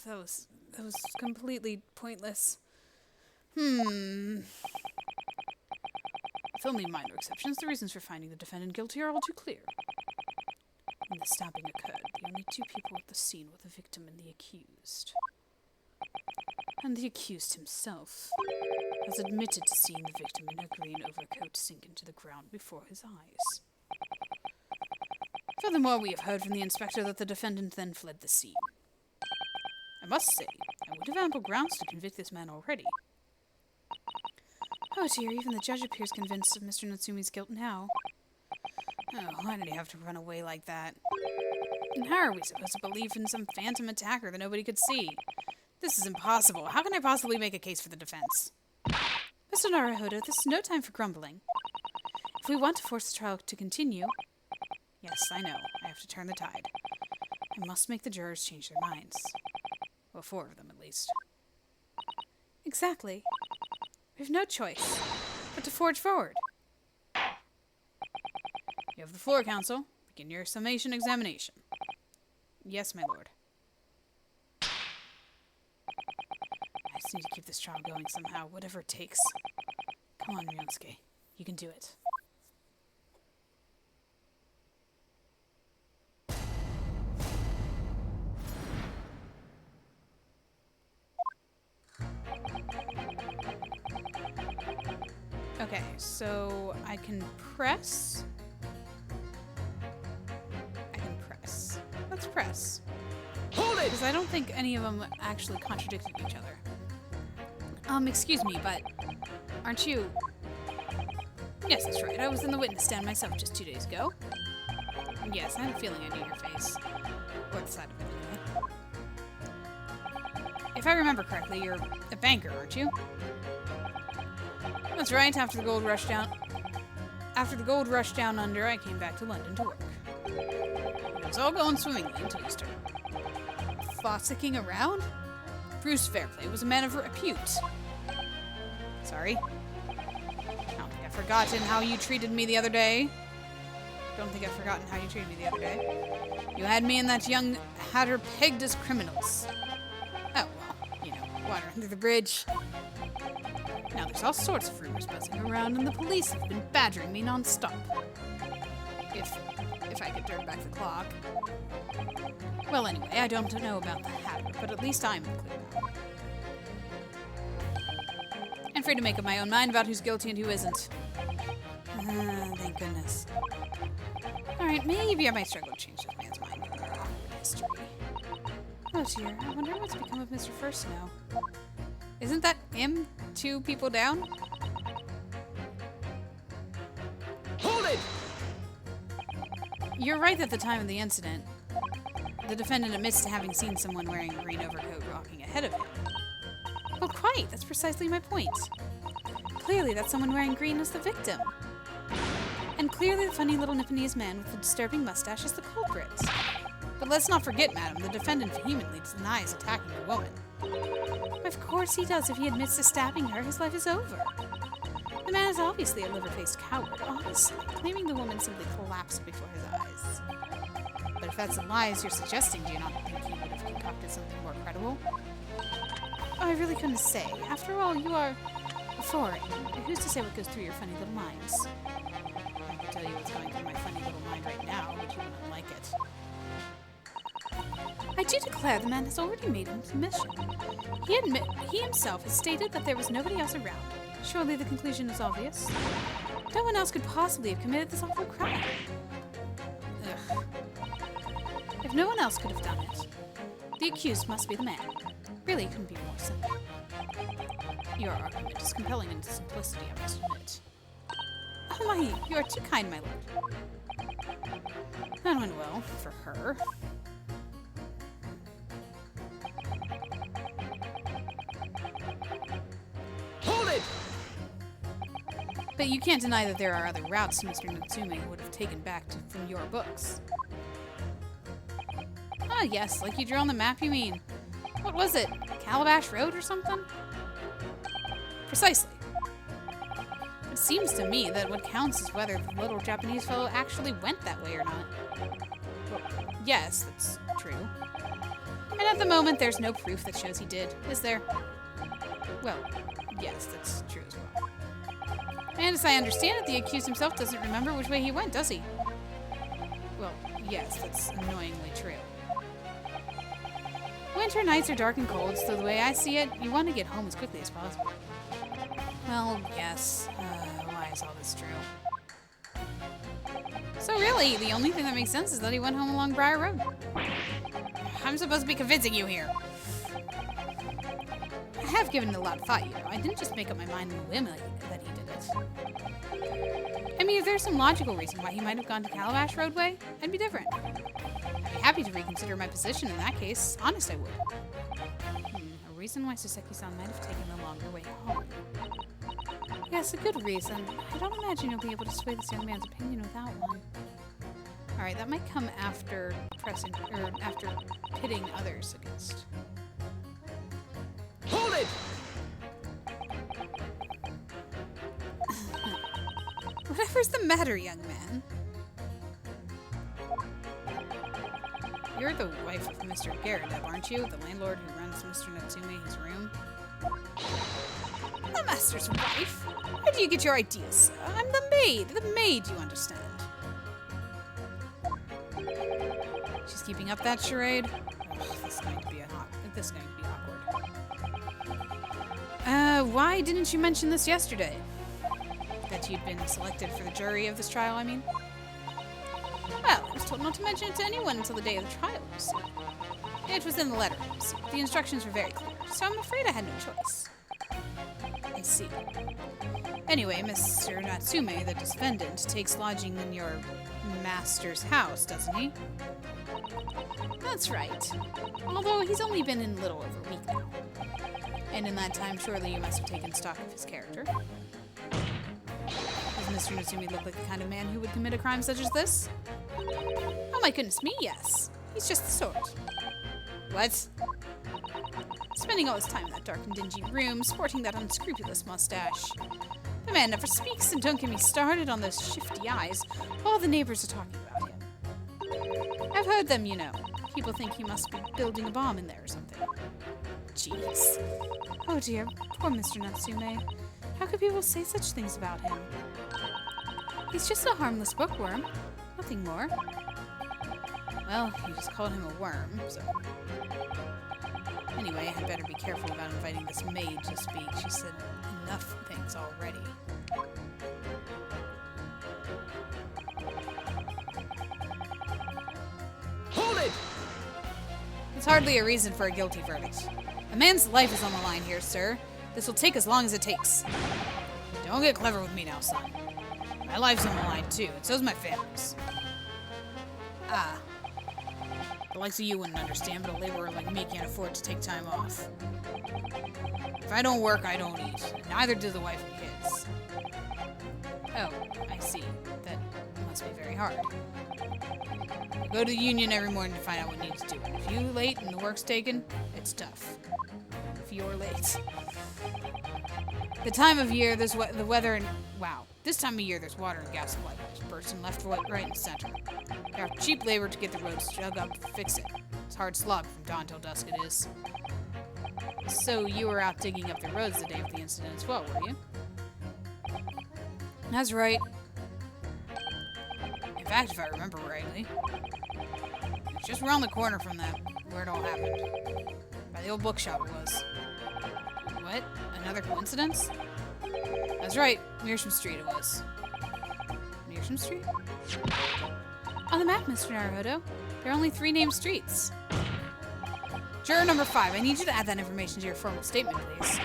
Oh, that was completely pointless. With only minor exceptions, the reasons for finding the defendant guilty are all too clear. When the stabbing occurred, the only two people at the scene were the victim and the accused. And the accused himself has admitted to seeing the victim in her green overcoat sink into the ground before his eyes. Furthermore, we have heard from the inspector that the defendant then fled the scene. I must say, I would have ample grounds to convict this man already. Oh dear, even the judge appears convinced of Mr. Natsume's guilt now. Oh, why did he have to run away like that? And how are we supposed to believe in some phantom attacker that nobody could see? This is impossible. How can I possibly make a case for the defense? Mr. Naruhodo, this is no time for grumbling. If we want to force the trial to continue... Yes, I know. I have to turn the tide. I must make the jurors change their minds. Well, 4 of them, at least. Exactly. We have no choice but to forge forward. You have the floor, counsel. Begin your summation examination. Yes, my lord. I just need to keep this trial going somehow, whatever it takes. Come on, Ryunosuke. You can do it. Okay, so I can press. Let's press. Hold it! Because I don't think any of them actually contradicted each other. Excuse me, but aren't you... Yes, that's right. I was in the witness stand myself just 2 days ago. Yes, I had a feeling I knew your face. Or the side of it, anyway. If I remember correctly, you're a banker, aren't you? That's right. After the gold rush down under, I came back to London to work. It was all going swimmingly until you started fossicking around. Bruce Fairplay was a man of repute. Sorry. I don't think I've forgotten how you treated me the other day. You had me and that young hatter pegged as criminals. Oh, well, you know, water under the bridge. Now there's all sorts of rumors buzzing around, and the police have been badgering me non-stop. If I could turn back the clock. Well, anyway, I don't know about the hatter, but at least I'm clear now. I'm free to make up my own mind about who's guilty and who isn't. Thank goodness. Alright, maybe I might struggle to change this man's mind with their awkward history. Oh dear, I wonder what's become of Mr. First Snow. Isn't that him 2 people down? Hold it! You're right at the time of the incident. The defendant admits to having seen someone wearing a green overcoat walking ahead of him. Well, quite. That's precisely my point. Clearly, that someone wearing green is the victim. And clearly the funny little Nipponese man with the disturbing mustache is the culprit. But let's not forget, madam, the defendant vehemently denies attacking the woman. Of course he does. If he admits to stabbing her, his life is over. The man is obviously a liver-faced coward, honestly, claiming the woman simply collapsed before his eyes. But if that's the lies you're suggesting, do you not think he would have concocted something more credible? Oh, I really couldn't say. After all, you are foreign. Who's to say what goes through your funny little minds? I can tell you what's going through my funny little mind right now, but you wouldn't like it. I do declare the man has already made an admission. He himself has stated that there was nobody else around. Surely the conclusion is obvious. No one else could possibly have committed this awful crime. Ugh. If no one else could have done it, the accused must be the man. Really, it couldn't be more simple. Your argument is compelling in its simplicity, I must admit. Oh my, you are too kind, my lord. That went well, for her. Hold it! But you can't deny that there are other routes Mr. Natsume would have taken back from your books. Ah, yes, like you drew on the map, you mean? What was it? Calabash Road or something? Precisely. It seems to me that what counts is whether the little Japanese fellow actually went that way or not. Well, yes, that's true. And at the moment, there's no proof that shows he did, is there? Well, yes, that's true as well. And as I understand it, the accused himself doesn't remember which way he went, does he? Well, yes, that's annoyingly true. Winter nights are dark and cold, so the way I see it, you want to get home as quickly as possible. Well, yes. Why is all this true? So really, the only thing that makes sense is that he went home along Briar Road. I'm supposed to be convincing you here. I have given it a lot of thought, you know. I didn't just make up my mind on a whim that he did it. I mean, if there's some logical reason why he might have gone to Calabash Roadway, I'd be different. I'd be happy to reconsider my position in that case. Honest, I would. A reason why Soseki-san might have taken the longer way home. Yes, a good reason. I don't imagine you'll be able to sway this young man's opinion without one. Alright, that might come after after pitting others against. Hold it! Whatever's the matter, young man? You're the wife of Mr. Garrett, aren't you? The landlord who runs Mr. Natsume his room? The master's wife? Where do you get your ideas, sir? I'm the maid, you understand. She's keeping up that charade? Ugh, this is going to be awkward. Why didn't you mention this yesterday? That you'd been selected for the jury of this trial, I mean? Well, I was told not to mention it to anyone until the day of the trial, you see. It was in the letter, you see. The instructions were very clear, so I'm afraid I had no choice. I see. Anyway, Mr. Natsume, the defendant, takes lodging in your master's house, doesn't he? That's right. Although he's only been in a little over a week now. And in that time, surely you must have taken stock of his character. Does Mr. Natsume look like the kind of man who would commit a crime such as this? Oh my goodness me, yes. He's just the sort. What? Spending all his time in that dark and dingy room, sporting that unscrupulous mustache. The man never speaks, and don't get me started on those shifty eyes. All the neighbors are talking about him. I've heard them, you know. People think he must be building a bomb in there or something. Jeez. Oh dear, poor Mr. Natsume. How could people say such things about him? He's just a harmless bookworm. Nothing more. Well, you just called him a worm, so... Anyway, I'd better be careful about inviting this maid to speak. She said enough things already. Hold it! It's hardly a reason for a guilty verdict. A man's life is on the line here, sir. This will take as long as it takes. Don't get clever with me now, son. My life's on the line, too, and so's my family's. Ah. The likes of you wouldn't understand, but a laborer like me can't afford to take time off. If I don't work, I don't eat. And neither do the wife and kids. Oh, I see. That must be very hard. I go to the union every morning to find out what needs doing. If you're late and the work's taken, it's tough. If you're late. The time of year, there's the weather, and wow. This time of year, there's water and gas and light bursting left, right, and center. You have cheap labor to get the roads dug up to fix it. It's hard slog from dawn till dusk it is. So you were out digging up the roads the day of the incident as well, were you? That's right. In fact, if I remember rightly, it's just around the corner from that, where it all happened. By the old bookshop it was. What? Another coincidence? That's right. Meersham Street it was. Meersham Street? On the map, Mr. Naruhodo, there are only 3 named streets. Juror number 5, I need you to add that information to your formal statement, please.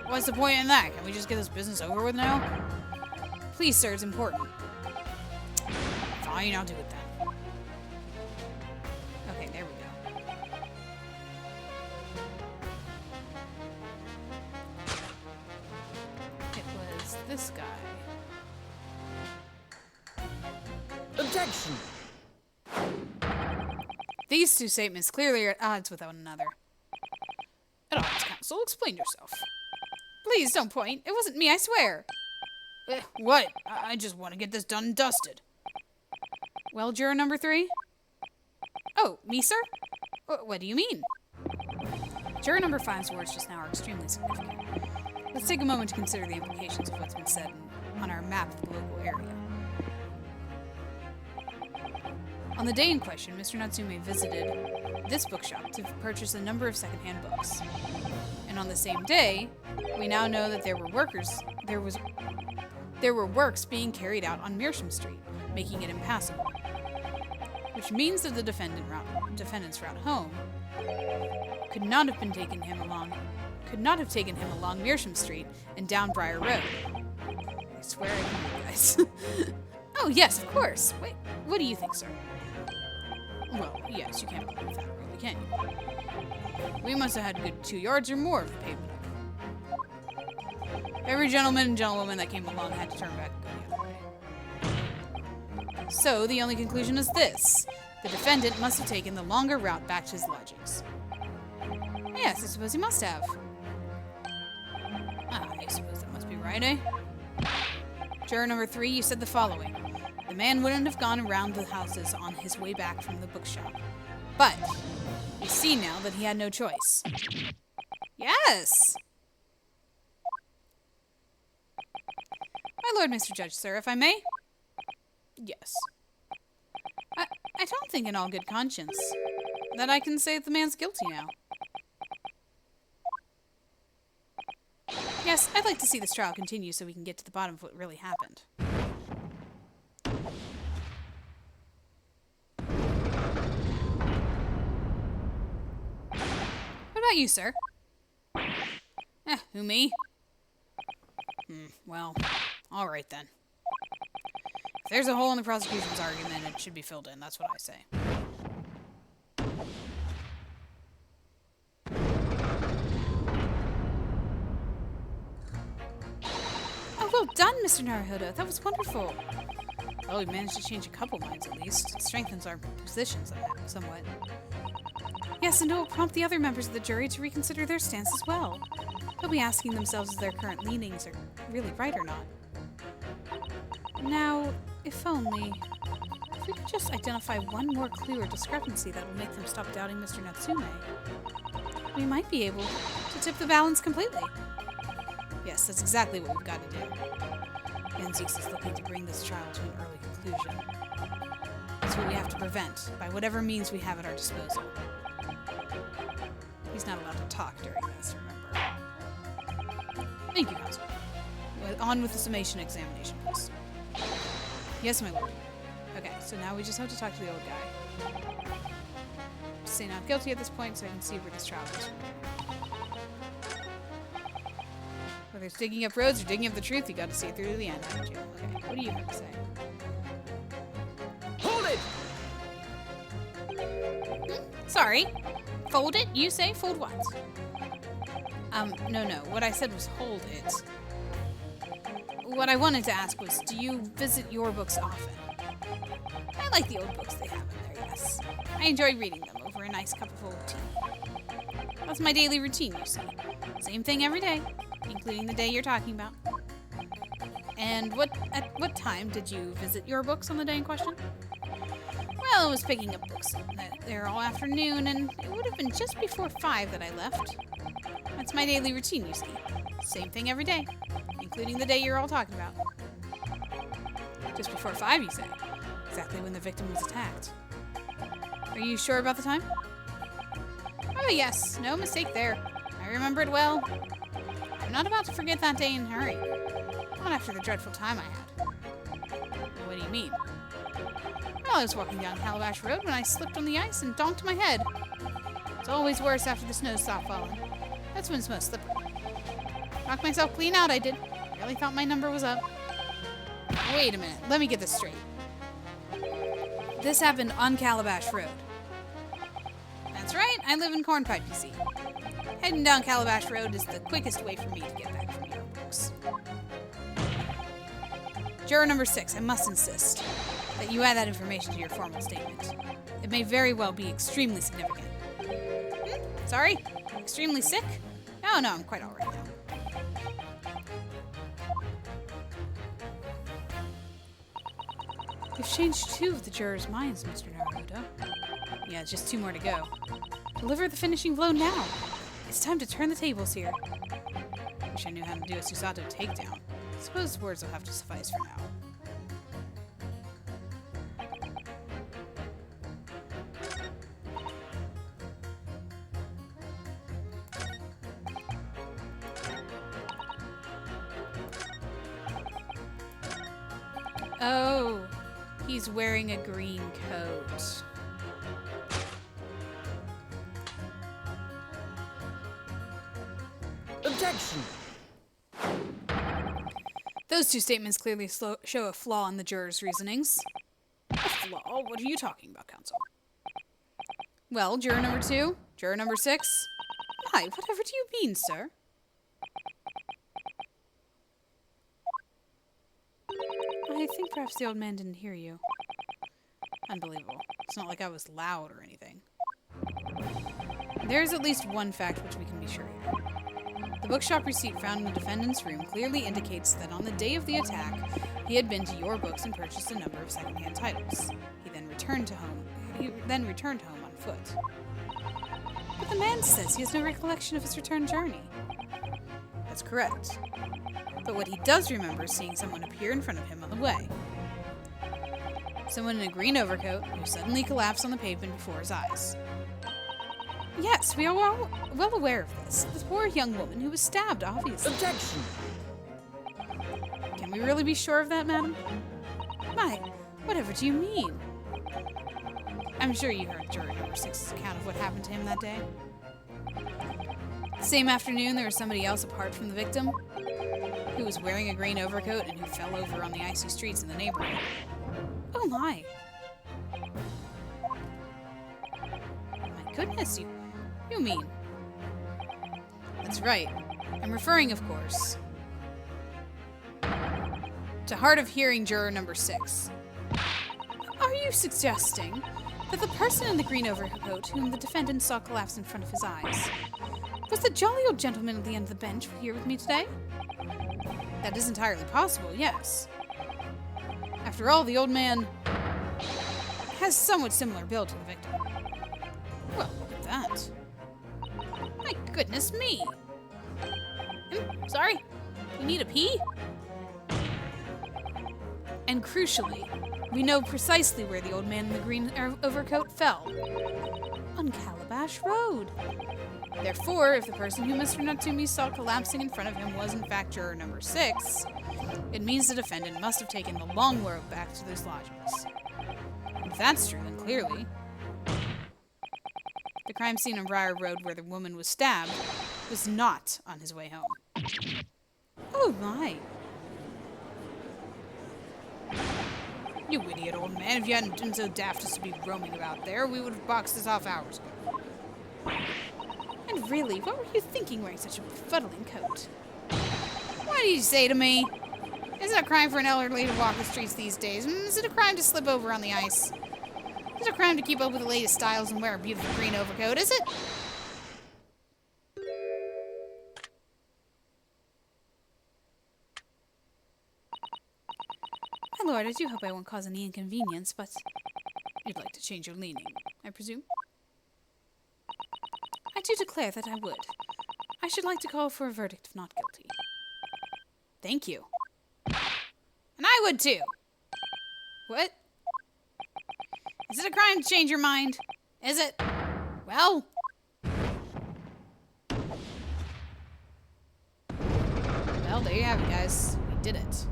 What's the point in that? Can we just get this business over with now? Please, sir, it's important. Fine, I'll do it then. Okay, there we go. It was this guy. Objection! These 2 statements clearly are at odds with one another. At odds, counsel, explain yourself. Please don't point. It wasn't me, I swear. What? I just want to get this done and dusted. Well, juror number 3? Oh, me, sir? What do you mean? Juror number 5's words just now are extremely significant. Let's take a moment to consider the implications of what's been said on our map of the local area. On the day in question, Mr. Natsume visited this bookshop to purchase a number of secondhand books. And on the same day, we now know that there were works being carried out on Meersham Street, making it impassable. Which means that the defendant's route home could not have taken him along Meersham Street and down Briar Road. I swear I can you guys. Oh yes, of course. Wait, what do you think, sir? Well, yes, you can't believe that, really, can you? We must have had a good 2 yards or more of the pavement up. Every gentleman and gentlewoman that came along had to turn back and go the other way. So, the only conclusion is this. The defendant must have taken the longer route back to his lodgings. Yes, I suppose he must have. I suppose that must be right, eh? Juror number 3, you said the following. The man wouldn't have gone around the houses on his way back from the bookshop. But, we see now that he had no choice. Yes! My lord, Mr. Judge, sir, if I may? Yes. I don't think in all good conscience that I can say that the man's guilty now. Yes, I'd like to see this trial continue so we can get to the bottom of what really happened. What about you, sir? Who, me? Well, alright then. If there's a hole in the prosecution's argument, it should be filled in. That's what I say. Oh, well done, Mr. Naruhodo. That was wonderful. Well, we managed to change a couple minds at least. It strengthens our positions somewhat. Yes, and it will prompt the other members of the jury to reconsider their stance as well. They'll be asking themselves if their current leanings are really right or not. Now, if only... If we could just identify one more clue or discrepancy that will make them stop doubting Mr. Natsume, we might be able to tip the balance completely. Yes, that's exactly what we've got to do. Yanzeeks is looking to bring this trial to an early conclusion. That's what we have to prevent, by whatever means we have at our disposal. He's not allowed to talk during this, remember. Thank you, Counsel. On with the summation examination, please. Yes, my lord. Okay, so now we just have to talk to the old guy. Say not guilty at this point so I can see where this trial goes. Whether it's digging up roads or digging up the truth, you gotta see it through to the end, haven't you? Okay, what do you have to say? Hold it! Sorry. Fold it? You say? Fold what? No. What I said was hold it. What I wanted to ask was, do you visit your books often? I like the old books they have in there, yes. I enjoy reading them over a nice cup of old tea. That's my daily routine, you see. Same thing every day, including the day you're talking about. And at what time did you visit your books on the day in question? Well, I was picking up books there all afternoon, and it would have been just before 5 that I left. That's my daily routine, you see. Same thing every day, including the day you're all talking about. Just before 5, you say? Exactly when the victim was attacked. Are you sure about the time? Oh yes, no mistake there. I remember it well. I'm not about to forget that day in a hurry. Not after the dreadful time I had. What do you mean? Well, I was walking down Calabash Road when I slipped on the ice and donked my head. It's always worse after the snow stopped falling. That's when it's most slippery. Knocked myself clean out, I did. Really thought my number was up. Wait a minute, let me get this straight. This happened on Calabash Road. That's right, I live in Cornpipe, you see. Heading down Calabash Road is the quickest way for me to get back from your books. Juror number 6, I must insist that you add that information to your formal statement. It may very well be extremely significant. Sorry? Extremely sick? No, I'm quite all right now. You've changed 2 of the jurors' minds, Mr. Naruhodo. Yeah, just 2 more to go. Deliver the finishing blow now. It's time to turn the tables here. Wish I knew how to do a Susato takedown. Suppose words will have to suffice for now. Oh, he's wearing a green coat. Objection! Those 2 statements clearly show a flaw in the jurors' reasonings. A flaw? What are you talking about, counsel? Well, juror number 2? Juror number 6? Why, whatever do you mean, sir? I think perhaps the old man didn't hear you. Unbelievable. It's not like I was loud or anything. There's at least one fact which we can be sure here. The bookshop receipt found in the defendant's room clearly indicates that on the day of the attack, he had been to your books and purchased a number of secondhand titles. He then returned home on foot. But the man says he has no recollection of his return journey. That's correct. But what he does remember is seeing someone appear in front of him on the way. Someone in a green overcoat who suddenly collapsed on the pavement before his eyes. Yes, we are well aware of this. The poor young woman who was stabbed, obviously. Objection! Can we really be sure of that, madam? My, whatever do you mean? I'm sure you heard juror number 6's account of what happened to him that day. The same afternoon, there was somebody else apart from the victim. who was wearing a green overcoat and who fell over on the icy streets in the neighborhood. Oh my! My goodness, you mean... That's right. I'm referring, of course, to hard of hearing juror number 6. Are you suggesting that the person in the green overcoat whom the defendant saw collapse in front of his eyes was the jolly old gentleman at the end of the bench here with me today? That is entirely possible, yes. After all, the old man has somewhat similar build to the victim. Well, look at that. My goodness me! Sorry? You need a pee? And crucially, we know precisely where the old man in the green overcoat fell. On Calabash Road. Therefore, if the person who Mr. Natsume saw collapsing in front of him was in fact juror number 6, it means the defendant must have taken the long road back to those lodgings. If that's true, then clearly the crime scene on Briar Road where the woman was stabbed was not on his way home. Oh my. You idiot old man, if you hadn't been so daft as to be roaming about there, we would have boxed this off hours ago. And really, what were you thinking wearing such a befuddling coat? What did you say to me? Is it a crime for an elderly to walk the streets these days? Is it a crime to slip over on the ice? Is it a crime to keep up with the latest styles and wear a beautiful green overcoat, is it? My lord, I do hope I won't cause any inconvenience, but you'd like to change your leaning, I presume? I do declare that I would. I should like to call for a verdict of not guilty. Thank you. And I would too. What? Is it a crime to change your mind? Is it? Well... Well, there you have it, guys. We did it.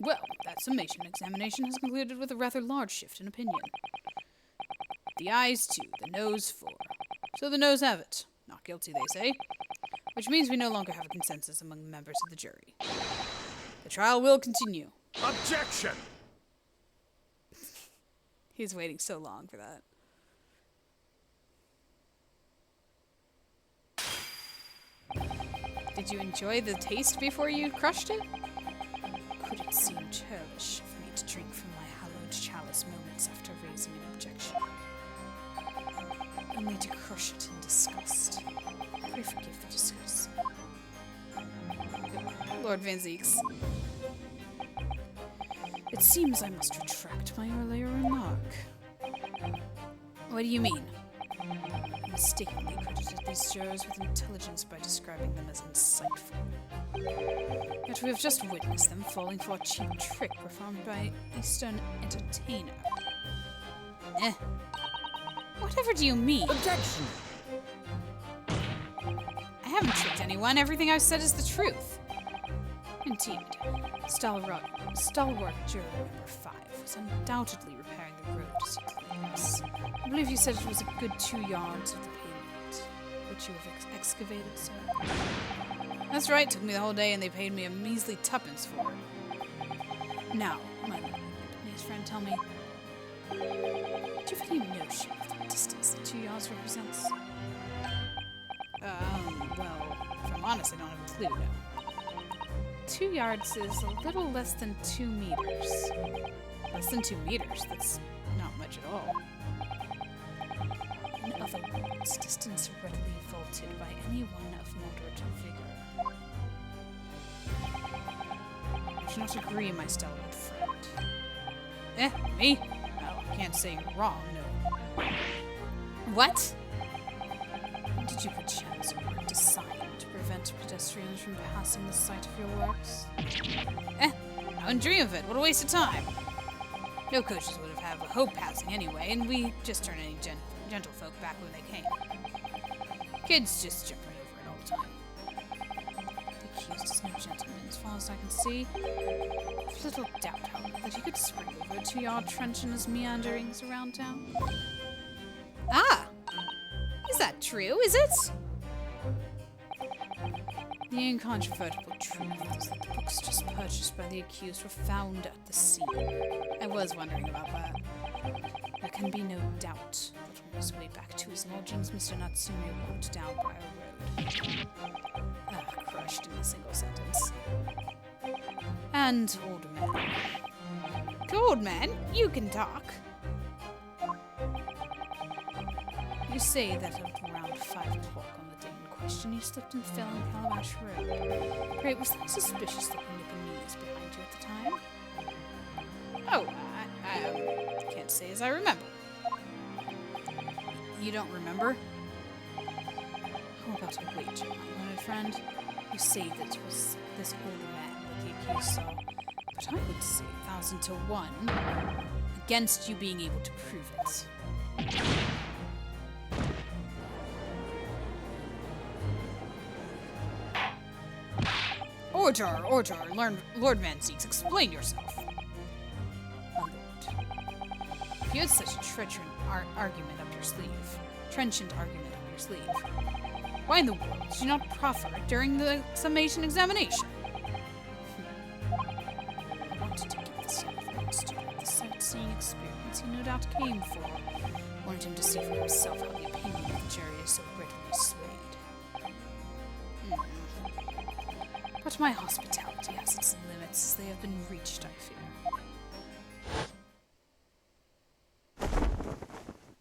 Well, that summation examination has concluded with a rather large shift in opinion. The ayes 2, the noes 4. So the noes have it. Not guilty, they say. Which means we no longer have a consensus among the members of the jury. The trial will continue. Objection! He's waiting so long for that. Did you enjoy the taste before you crushed it? Could it seem churlish for me to drink from my hallowed chalice moments after raising an objection? Only to crush it in disgust. Pray forgive the disgust. Lord Van Zeeks. It seems I must retract my earlier remark. What do you mean? I mistakenly credited these jurors with intelligence by describing them as insightful. Yet we have just witnessed them falling for a cheap trick performed by a Eastern entertainer. Whatever do you mean? Objection! I haven't tricked anyone. Everything I've said is the truth. Indeed. Stalwart juror number 5 was undoubtedly repairing the road as he claims. I believe you said it was a good 2 yards of the pavement, which you have excavated, sir. That's right. Took me the whole day, and they paid me a measly 2pence for it. Now, my Japanese friend, tell me, do you have any notion of the distance that 2 yards represents? Well, if I'm honest, I don't have a clue now. 2 yards is a little less than 2 meters. Less than 2 meters? That's not much at all. In other words, distance readily vaulted by anyone of moderate vigor. I do not agree, my stalwart friend. Me? Well, I can't say you're wrong, no. What? Did you perchance erect a sign to prevent pedestrians from passing the site of your works? I wouldn't dream of it. What a waste of time. No coaches would have a hope passing anyway, and we just turn any gentlefolk back when they came. Kids just jump right over it all the time. They accused is no gentleman, as far as I can see. I've little doubt, however, that he could spring over a 2-yard trench in his meanderings around town. Ah! Is that true, is it? The incontrovertible truth is that the books just purchased by the accused were found at the scene. I was wondering about that. There can be no doubt that on his way back to his lodgings, Mr. Natsume walked down by a road. Crushed in a single sentence. And old man. Old man, you can talk. You say that at around 5 o'clock on the day in question, you slipped and fell on Calabash Road. Pray, was that suspicious looking Japanese behind you at the time? Oh, I can't say as I remember. You don't remember? How about a wager, my learned friend? You say that it was this older man that the accused saw, but I would say 1,000 to 1 against you being able to prove it. Order, Lord Van Zeeks, explain yourself. My lord, if you had such a trenchant argument up your sleeve, why in the world did you not proffer it during the summation examination? I wanted to give the young student the sightseeing experience he no doubt came for. Wanted him to see for himself how the opinion of the jury is so readily swayed. But my hospitality has its limits as they have been reached, I fear.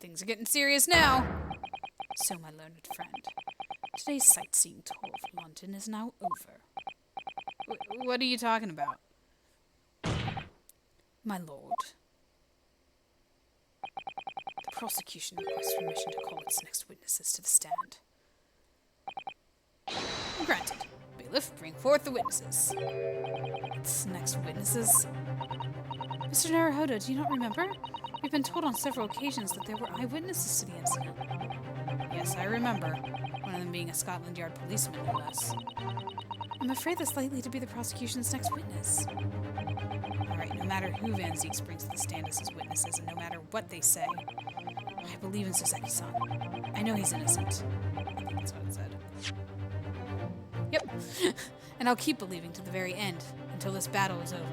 Things are getting serious now. So, my learned friend, today's sightseeing tour of London is now over. What are you talking about? My lord, the prosecution requests permission to call its next witnesses to the stand. Granted. Bailiff, bring forth the witnesses. Its next witnesses? Mr. Naruhodo, do you not remember? We've been told on several occasions that there were eyewitnesses to the incident. Yes, I remember. One of them being a Scotland Yard policeman, no less. I'm afraid that's likely to be the prosecution's next witness. Alright, no matter who Van Zeeks brings to the stand as his witnesses, and no matter what they say, I believe in Soseki-san. I know he's innocent. I think that's what it said. Yep. And I'll keep believing to the very end, until this battle is over.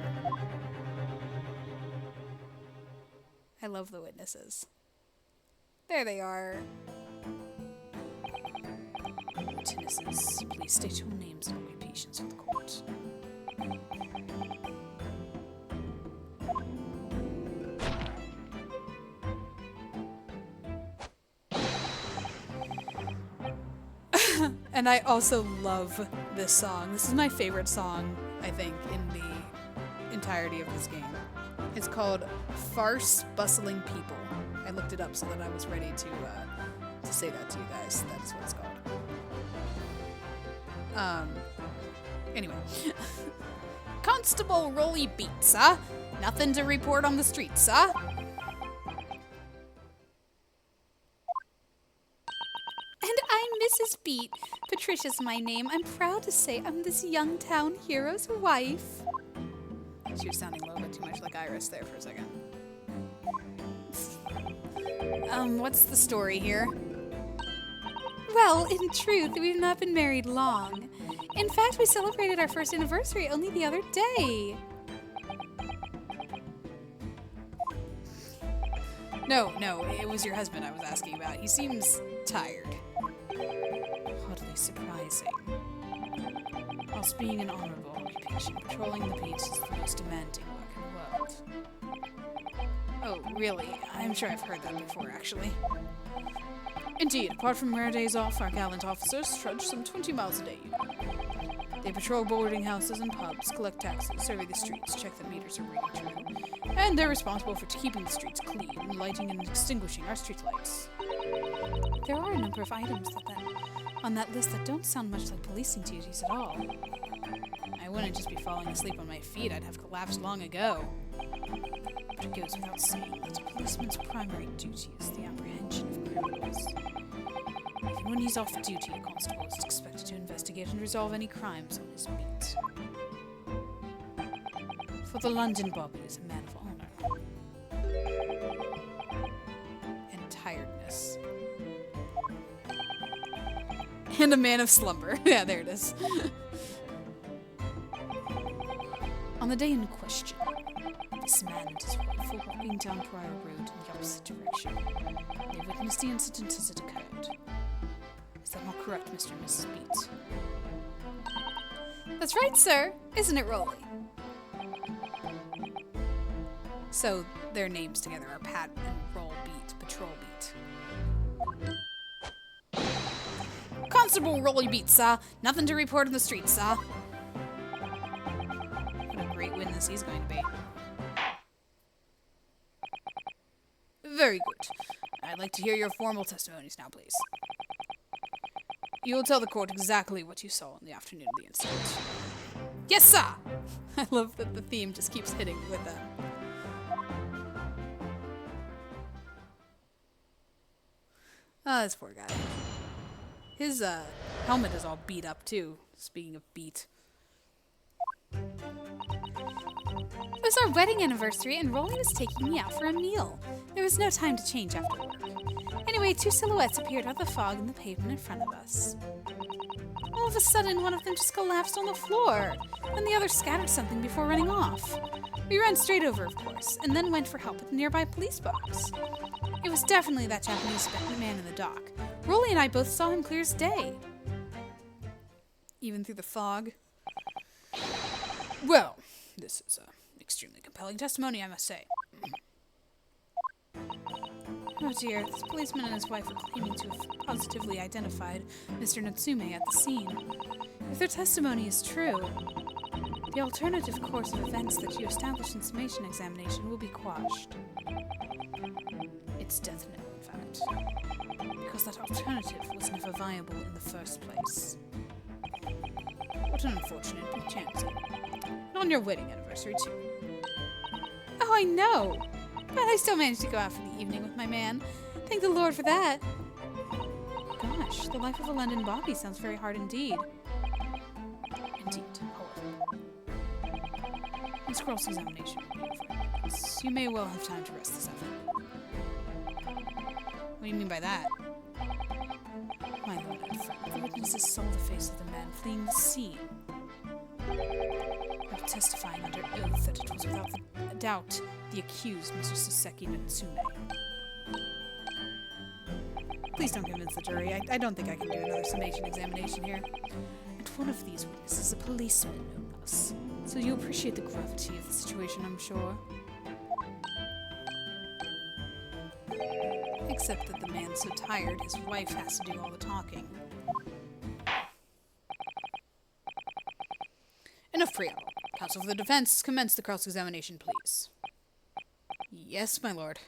I love the witnesses. There they are. Witnesses, please state your names and wait patience for the court. And I also love this song. This is my favorite song, I think, in the entirety of this game. It's called Farce Bustling People. I looked it up so that I was ready to say that to you guys. That's what it's called. Anyway. Constable Rolly Beats, huh? Nothing to report on the streets, huh? Mrs. Beat. Patricia's my name. I'm proud to say I'm this young town hero's wife. She was sounding a little bit too much like Iris there for a second. What's the story here? Well, in truth, we've not been married long. In fact, we celebrated our first anniversary only the other day. No, it was your husband I was asking about. He seems tired. Oddly surprising. Whilst being an honorable occupation, patrolling the beats is the most demanding work in the world. Oh, really? I'm sure I've heard that before, actually. Indeed, apart from rare days off, our gallant officers trudge some 20 miles a day. They patrol boarding houses and pubs, collect taxes, survey the streets, check that meters are reading true, and they're responsible for keeping the streets clean, lighting and extinguishing our streetlights. There are a number of items on that list that don't sound much like policing duties at all. I wouldn't just be falling asleep on my feet, I'd have collapsed long ago. But it goes without saying that a policeman's primary duty is the apprehension of criminals. Even when he's off duty, a constable is expected to investigate and resolve any crimes on his beat. For the London Bobby is a man of honor and tiredness. And a man of slumber. Yeah, there it is. On the day in question, this man and his wife were walking down Prior Road in the opposite direction. They witnessed the incident as it occurred. Is that not correct, Mr. and Mrs. Beat? That's right, sir. Isn't it, Rolly? So their names together are Pat and Roll Beat, Patrol Beat. Constable Rolly Beat, sir. Nothing to report in the streets, sir. What a great witness he's going to be. Very good. I'd like to hear your formal testimonies now, please. You will tell the court exactly what you saw in the afternoon of the incident. Yes, sir! I love that the theme just keeps hitting with that. Oh, this poor guy. His helmet is all beat up, too. Speaking of beat. It was our wedding anniversary, and Rolly was taking me out for a meal. There was no time to change after work. Anyway, two silhouettes appeared out of the fog in the pavement in front of us. All of a sudden, one of them just collapsed on the floor, and the other scattered something before running off. We ran straight over, of course, and then went for help at the nearby police box. It was definitely that Japanese man in the dock. Rolly and I both saw him clear as day. Even through the fog. Well, this is extremely compelling testimony, I must say. Oh dear, this policeman and his wife are claiming to have positively identified Mr. Natsume at the scene. If their testimony is true, the alternative course of events that you established in summation examination will be quashed. It's definite, in fact. Because that alternative was never viable in the first place. What an unfortunate chance. And on your wedding anniversary, too. Oh, I know! But I still managed to go out for the evening with my man. Thank the Lord for that. Gosh, the life of a London Bobby sounds very hard indeed. Indeed, however. This cross-examination will be over in minutes. You may well have time to rest this afternoon. What do you mean by that? My lord and friend, the witnesses saw the face of the man fleeing the scene. I'm testifying under oath that it was without a doubt the accused, Mr. Soseki Natsume. Please don't convince the jury. I don't think I can do another summation examination here. And one of these witnesses is a policeman, no less. So you appreciate the gravity of the situation, I'm sure. Except that the man's so tired, his wife has to do all the talking. Enough preamble. Counsel for the defense, commence the cross-examination, please. Yes, my lord.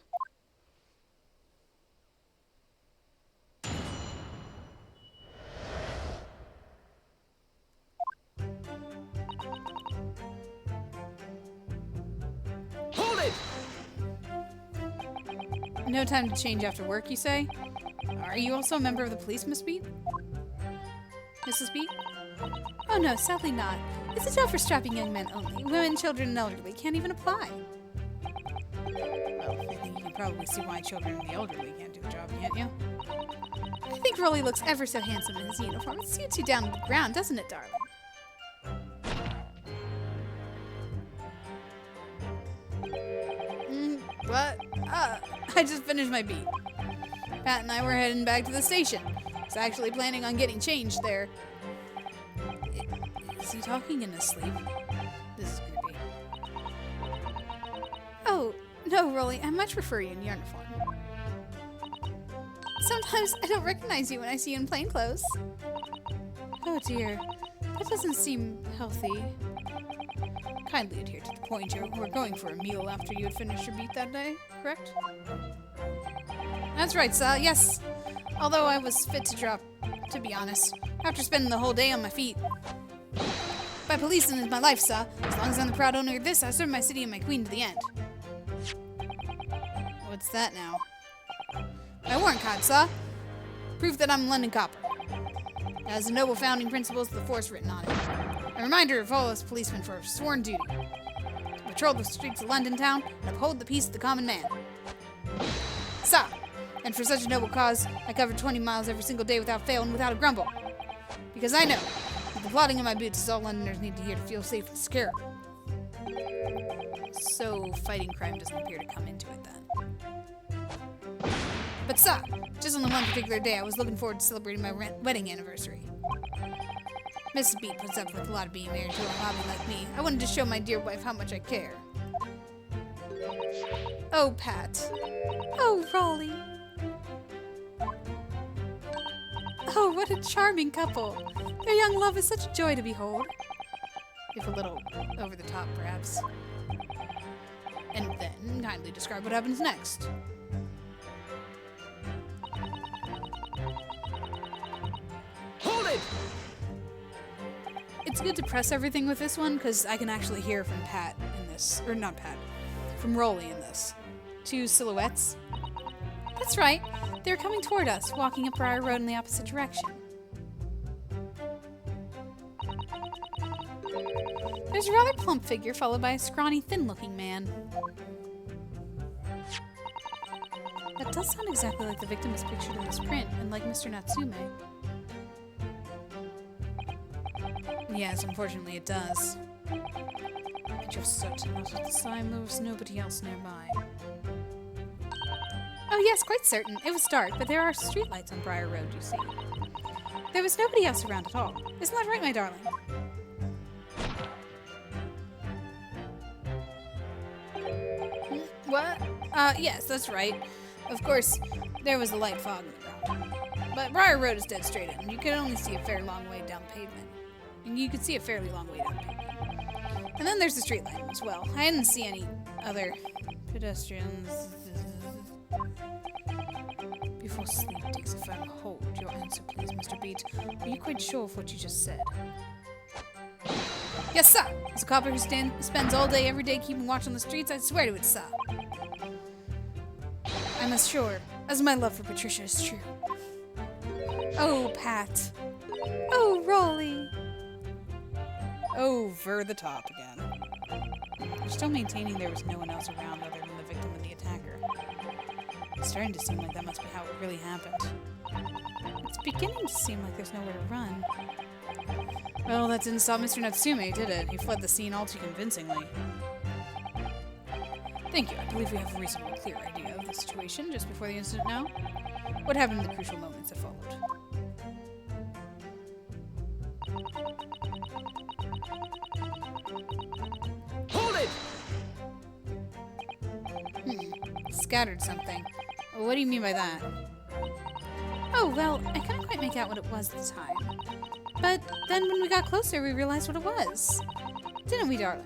Hold it! No time to change after work, you say? Are you also a member of the police, Miss Beat? Mrs. Beat? Oh no, sadly not. It's a job for strapping young men only. Women, children, and elderly can't even apply. Well, I think you can probably see why children and the elderly can't do the job, can't you? I think Rolly looks ever so handsome in his uniform. It suits you down to the ground, doesn't it, darling? What? I just finished my beat. Pat and I were heading back to the station. I was actually planning on getting changed there. Is he talking in his sleep? This is creepy. Oh, no, Rolly, I much prefer you in uniform. Sometimes I don't recognize you when I see you in plain clothes. Oh dear, that doesn't seem healthy. Kindly adhere to the point. You were going for a meal after you had finished your beat that day, correct? That's right, sir, yes. Although I was fit to drop, to be honest, after spending the whole day on my feet. By policing is my life, sir. As long as I'm the proud owner of this, I serve my city and my queen to the end. What's that now? My warrant card, sir. Proof that I'm a London copper. It has the noble founding principles of the force written on it. A reminder of all us policemen for sworn duty. To patrol the streets of London town and uphold the peace of the common man. Sa! And for such a noble cause, I cover 20 miles every single day without fail and without a grumble. Because I know that the plodding in my boots is all Londoners need to hear to feel safe and secure. So, fighting crime doesn't appear to come into it then. But sa! Just on the one particular day, I was looking forward to celebrating my wedding anniversary. Mrs. B puts up with a lot of being married to a hobby like me. I wanted to show my dear wife how much I care. Oh, Pat. Oh, Raleigh. Oh, what a charming couple. Their young love is such a joy to behold. If a little over the top, perhaps. And then, kindly describe what happens next. Hold it! It's good to press everything with this one, because I can actually hear from Pat in this. Or not Pat. From Rolly in this. Two silhouettes. That's right. They're coming toward us, walking up Briar Road in the opposite direction. There's a rather plump figure, followed by a scrawny, thin-looking man. That does sound exactly like the victim is pictured in this print, and like Mr. Natsume. Yes, unfortunately it does. I just certain that at the time there was nobody else nearby. Oh yes, quite certain. It was dark, but there are streetlights on Briar Road, you see. There was nobody else around at all. Isn't that right, my darling? What? Yes, that's right. Of course, there was a light fog in the ground. But Briar Road is dead straight in, and you can only see a fair long way down the pavement. And you could see a fairly long way down the pavement. And then there's the street light as well. I didn't see any other pedestrians. Before sleep takes a firm hold, your answer, please, Mr. Beat. Are you quite sure of what you just said? Yes, sir. As a copper who spends all day, every day keeping watch on the streets, I swear to it, sir. I'm as sure as my love for Patricia is true. Oh, Pat. Oh, Rolly. Over the top again. You're still maintaining there was no one else around other than the victim and the attacker. It's starting to seem like that must be how it really happened. It's beginning to seem like there's nowhere to run. Well, that didn't stop Mr. Natsume, did it? He fled the scene all too convincingly. Thank you. I believe we have a reasonably clear idea of the situation just before the incident now. What happened in the crucial moments that followed? Hold it! Scattered something. What do you mean by that? Oh, well, I couldn't quite make out what it was at the time. But then when we got closer, we realized what it was. Didn't we, darling?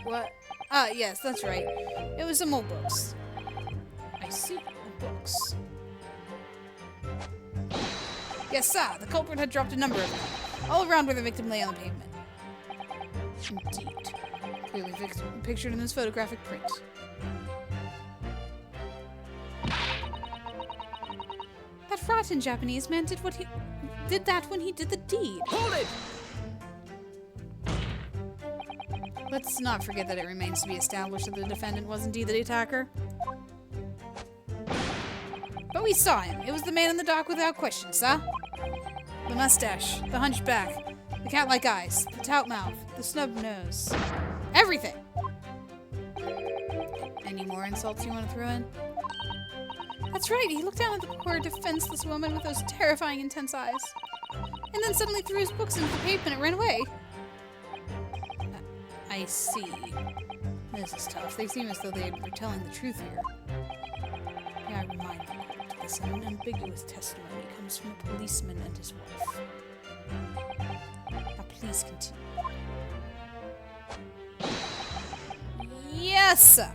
What? Ah, yes, that's right. It was some old books. I see, old books. Yes, sir, the culprit had dropped a number of them, all around where the victim lay on the pavement. Indeed. Clearly pictured in this photographic print. That rotten Japanese man did that when he did the deed. Hold it! Let's not forget that it remains to be established that the defendant was indeed the attacker. But we saw him. It was the man in the dock without question, sir. The mustache, the hunched back, the cat-like eyes, the tout mouth, the snub nose. Everything! Any more insults you want to throw in? That's right, he looked down at the poor, defenseless woman with those terrifying, intense eyes. And then suddenly threw his books into the pavement and ran away. I see. This is tough. They seem as though they were telling the truth here. May I remind the court, this unambiguous testimony comes from a policeman and his wife. Now please continue. Yes, sir!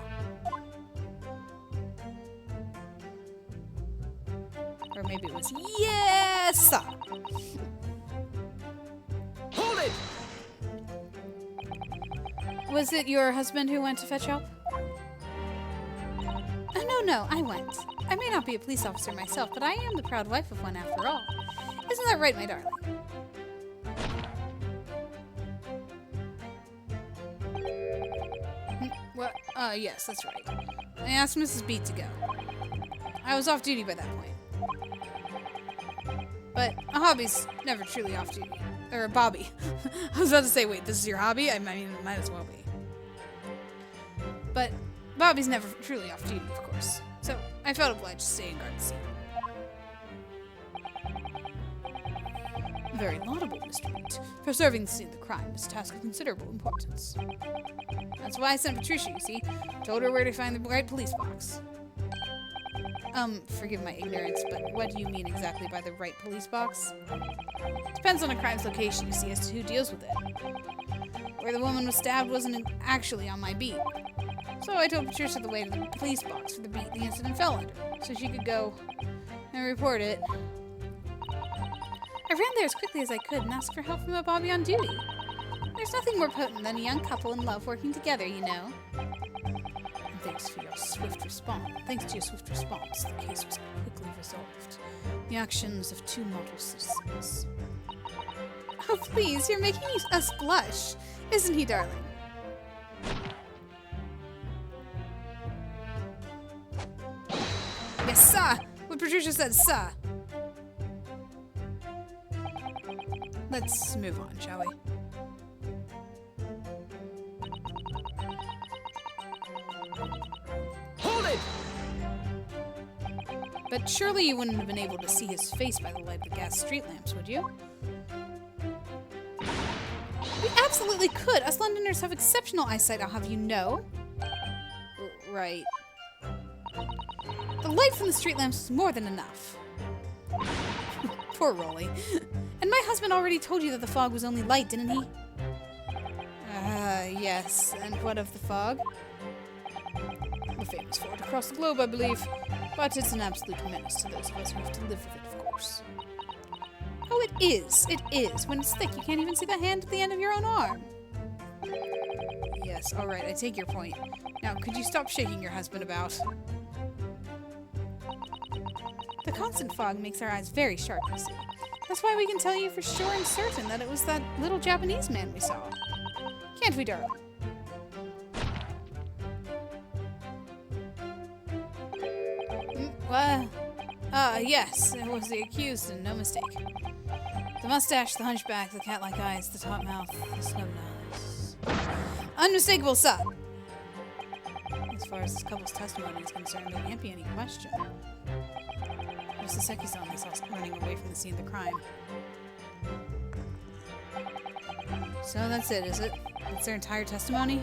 Or maybe it was, yes, sir! Hold it! Was it your husband who went to fetch help? Oh no, I went. I may not be a police officer myself, but I am the proud wife of one after all. Isn't that right, my darling? Well, yes, that's right. I asked Mrs. B to go. I was off duty by that point. But a hobby's never truly off duty. Or a bobby. I was about to say, wait, this is your hobby? I mean, it might as well be. But Bobby's never truly off duty, of course. So I felt obliged to stay and guard the scene. Very laudable, Mr. Meat. Preserving the scene of the crime is a task of considerable importance. That's why I sent Patricia, you see. Told her where to find the right police box. Forgive my ignorance, but what do you mean exactly by the right police box? Depends on a crime's location, you see, as to who deals with it. Where the woman was stabbed wasn't actually on my beat. So I told Patricia the way to the police box for the beat the incident fell under, so she could go and report it. I ran there as quickly as I could and asked for help from a Bobby on duty. There's nothing more potent than a young couple in love working together, you know. And thanks to your swift response, the case was quickly resolved. The actions of two model citizens. Oh, please, you're making us blush. Isn't he, darling? Yes, sir! What Patricia said, sir. Let's move on, shall we? Hold it! But surely you wouldn't have been able to see his face by the light of the gas street lamps, would you? We absolutely could! Us Londoners have exceptional eyesight, I'll have you know. Right. The light from the street lamps was more than enough. Poor Rolly. And my husband already told you that the fog was only light, didn't he? Yes. And what of the fog? The famous fort across the globe, I believe. But it's an absolute menace to those of us who have to live with it, of course. Oh, it is. It is. When it's thick, you can't even see the hand at the end of your own arm. Yes, alright, I take your point. Now, could you stop shaking your husband about? The constant fog makes our eyes very sharp, you see. That's why we can tell you for sure and certain that it was that little Japanese man we saw. Can't we, darling? Yes, it was the accused and no mistake. The mustache, the hunchback, the cat-like eyes, the taut mouth, the snub nose. Unmistakable, sir! As far as this couple's testimony is concerned, there can't be any question. It was the Seki-san they saw running away from the scene of the crime. So that's it, is it? That's their entire testimony?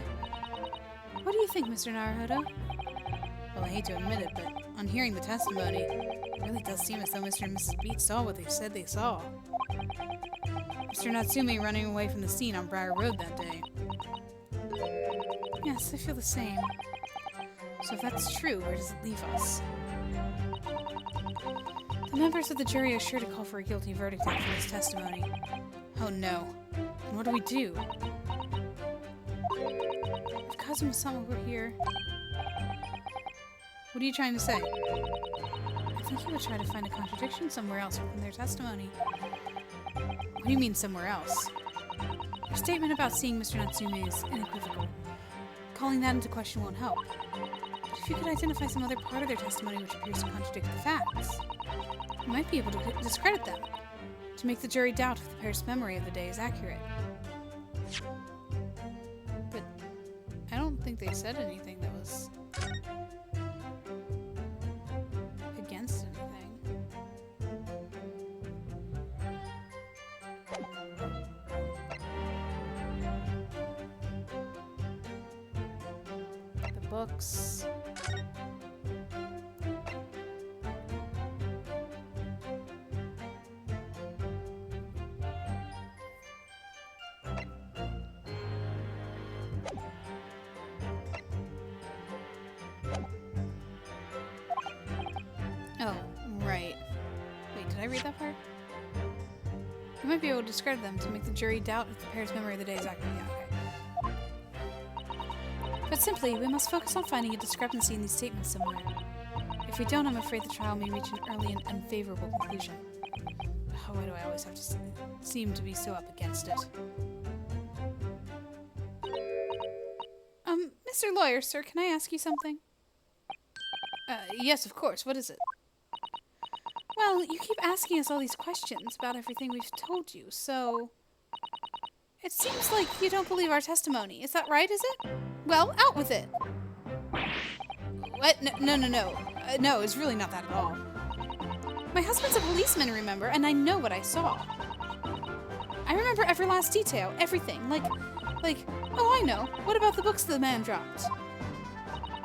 What do you think, Mr. Naruhodo? Well, I hate to admit it, but on hearing the testimony, it really does seem as though Mr. and Mrs. Beach saw what they said they saw. Mr. Natsume running away from the scene on Briar Road that day. Yes, I feel the same. So if that's true, where does it leave us? The members of the jury are sure to call for a guilty verdict after this testimony. Oh no. And what do we do? If Kazuma-sama were here... What are you trying to say? I think he would try to find a contradiction somewhere else within their testimony. What do you mean, somewhere else? Their statement about seeing Mr. Natsume is unequivocal. Calling that into question won't help. But if you could identify some other part of their testimony which appears to contradict the facts, you might be able to discredit them, to make the jury doubt if the pair's memory of the day is accurate. But I don't think they said anything that was against anything. The books. Oh, right. Wait, did I read that part? You might be able to discredit them to make the jury doubt if the pair's memory of the day is accurate. Yeah, okay. But simply, we must focus on finding a discrepancy in these statements somewhere. If we don't, I'm afraid the trial may reach an early and unfavorable conclusion. Oh, why do I always have to seem to be so up against it? Mr. Lawyer, sir, can I ask you something? Yes, of course. What is it? Well, you keep asking us all these questions about everything we've told you, so... It seems like you don't believe our testimony. Is that right, is it? Well, out with it! What? No. No, it's really not that at all. My husband's a policeman, remember? And I know what I saw. I remember every last detail, everything. Like, oh, I know. What about the books the man dropped?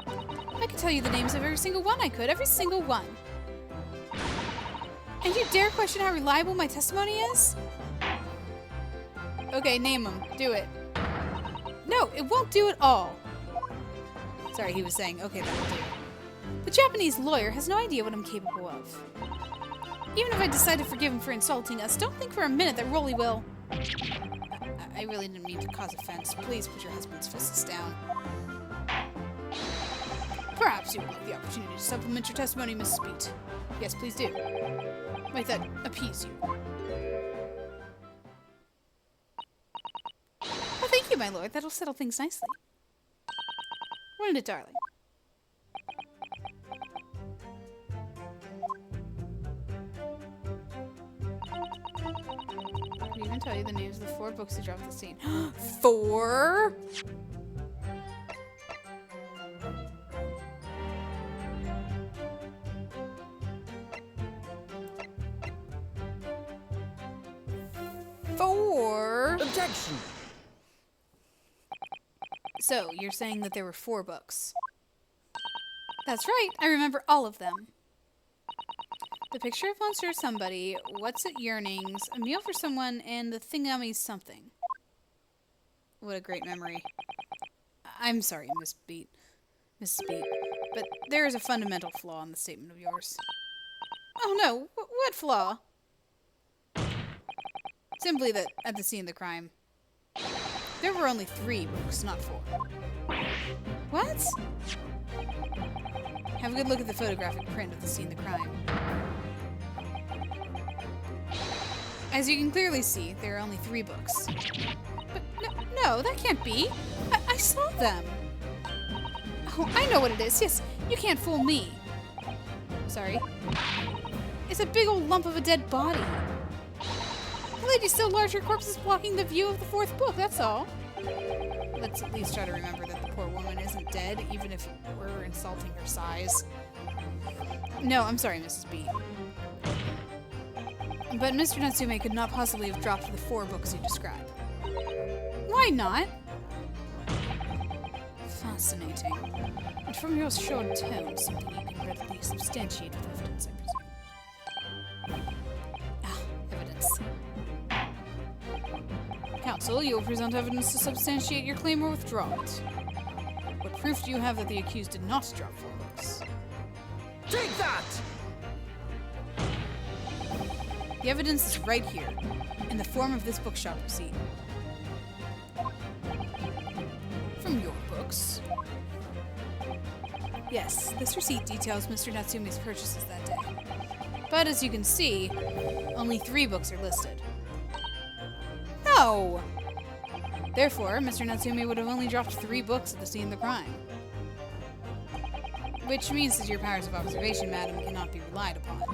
I could tell you the names of every single one I could. Every single one. And you dare question how reliable my testimony is? Okay, name them. Do it. No, it won't do at all. Sorry, he was saying, okay, that'll do. The Japanese lawyer has no idea what I'm capable of. Even if I decide to forgive him for insulting us, don't think for a minute that Rolly will... I really didn't mean to cause offense. Please put your husband's fists down. Perhaps you would like the opportunity to supplement your testimony, Mrs. Beat. Yes, please do. Might that appease you? Oh, thank you, my lord. That'll settle things nicely. Wouldn't it, darling? I can even tell you the names of the 4 books he dropped at the scene. 4? Objection! So, you're saying that there were 4 books? That's right, I remember all of them. The Picture of Monster Somebody, What's It Yearnings, A Meal for Someone, and The Thingummy Something. What a great memory. I'm sorry, Mrs. Beat, but there is a fundamental flaw in the statement of yours. Oh no, what flaw? Simply that, at the scene of the crime, there were only 3 books, not 4. What? Have a good look at the photographic print of the scene of the crime. As you can clearly see, there are only 3 books. But no, that can't be. I saw them. Oh, I know what it is. Yes, you can't fool me. Sorry. It's a big old lump of a dead body. The lady's so large her corpse is blocking the view of the 4th book, that's all. Let's at least try to remember that the poor woman isn't dead, even if we're insulting her size. No, I'm sorry, Mrs. B. But Mr. Natsume could not possibly have dropped the 4 books you describe. Why not? Fascinating. And from your short tone, something you can readily substantiate with evidence, I presume. Evidence. Counsel, you will present evidence to substantiate your claim or withdraw it. What proof do you have that the accused did not drop 4 books? Take that! The evidence is right here, in the form of this bookshop receipt. From your books. Yes, this receipt details Mr. Natsume's purchases that day. But as you can see, only 3 books are listed. No! Therefore, Mr. Natsume would have only dropped 3 books at the scene of the crime. Which means that your powers of observation, madam, cannot be relied upon.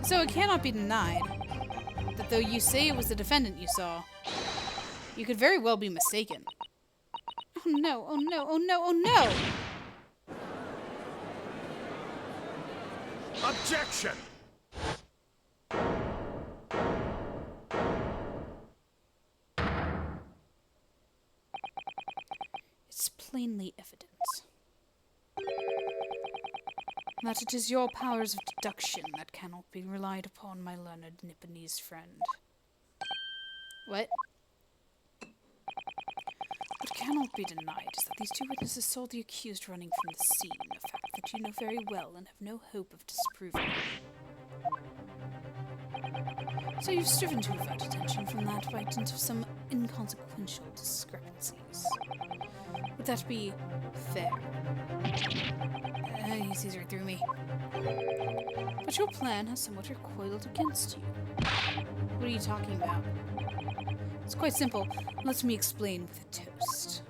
So it cannot be denied that though you say it was the defendant you saw, you could very well be mistaken. Oh no, oh no, oh no, oh no! Objection! It's plainly evident that it is your powers of deduction that cannot be relied upon, my learned Nipponese friend. What? What cannot be denied is that these 2 witnesses saw the accused running from the scene, a fact that you know very well and have no hope of disproving. So you've striven to avert attention from that by dint of some inconsequential discrepancies. Would that be fair? He sees right through me. But your plan has somewhat recoiled against you. What are you talking about? It's quite simple. Let me explain with a toast.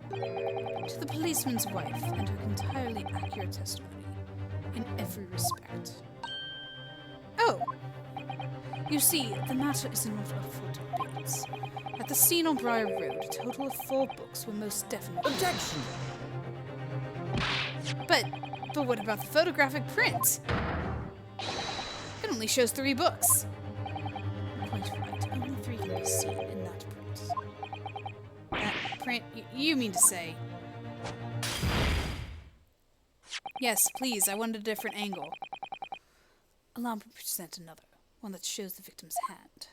To the policeman's wife and her entirely accurate testimony in every respect. Oh! You see, the matter is not up for debate. At the scene on Briar Road, a total of 4 books were most definitely... Objection! But what about the photographic print? It only shows 3 books. Quite right. Only 3 can be seen in that print. That print? You mean to say? Yes, please. I wanted a different angle. Allow me to present another. One that shows the victim's hand.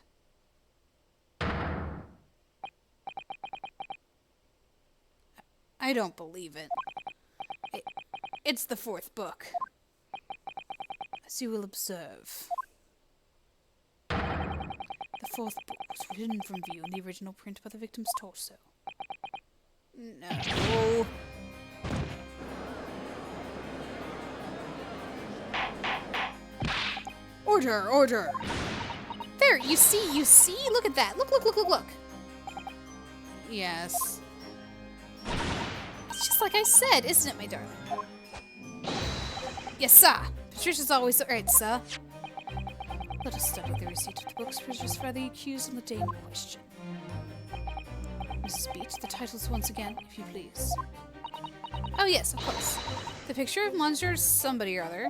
I don't believe it. It's the 4th book. As you will observe. The 4th book was hidden from view in the original print by the victim's torso. No. Order, order! There, you see? Look at that. Look. Yes. It's just like I said, isn't it, my darling? Yes, sir. Patricia's always right, sir. Let us study the receipt of the books produced by the accused on the day in question. Mrs. Beat, the titles once again, if you please. Oh yes, of course. The picture of Monsieur somebody or other.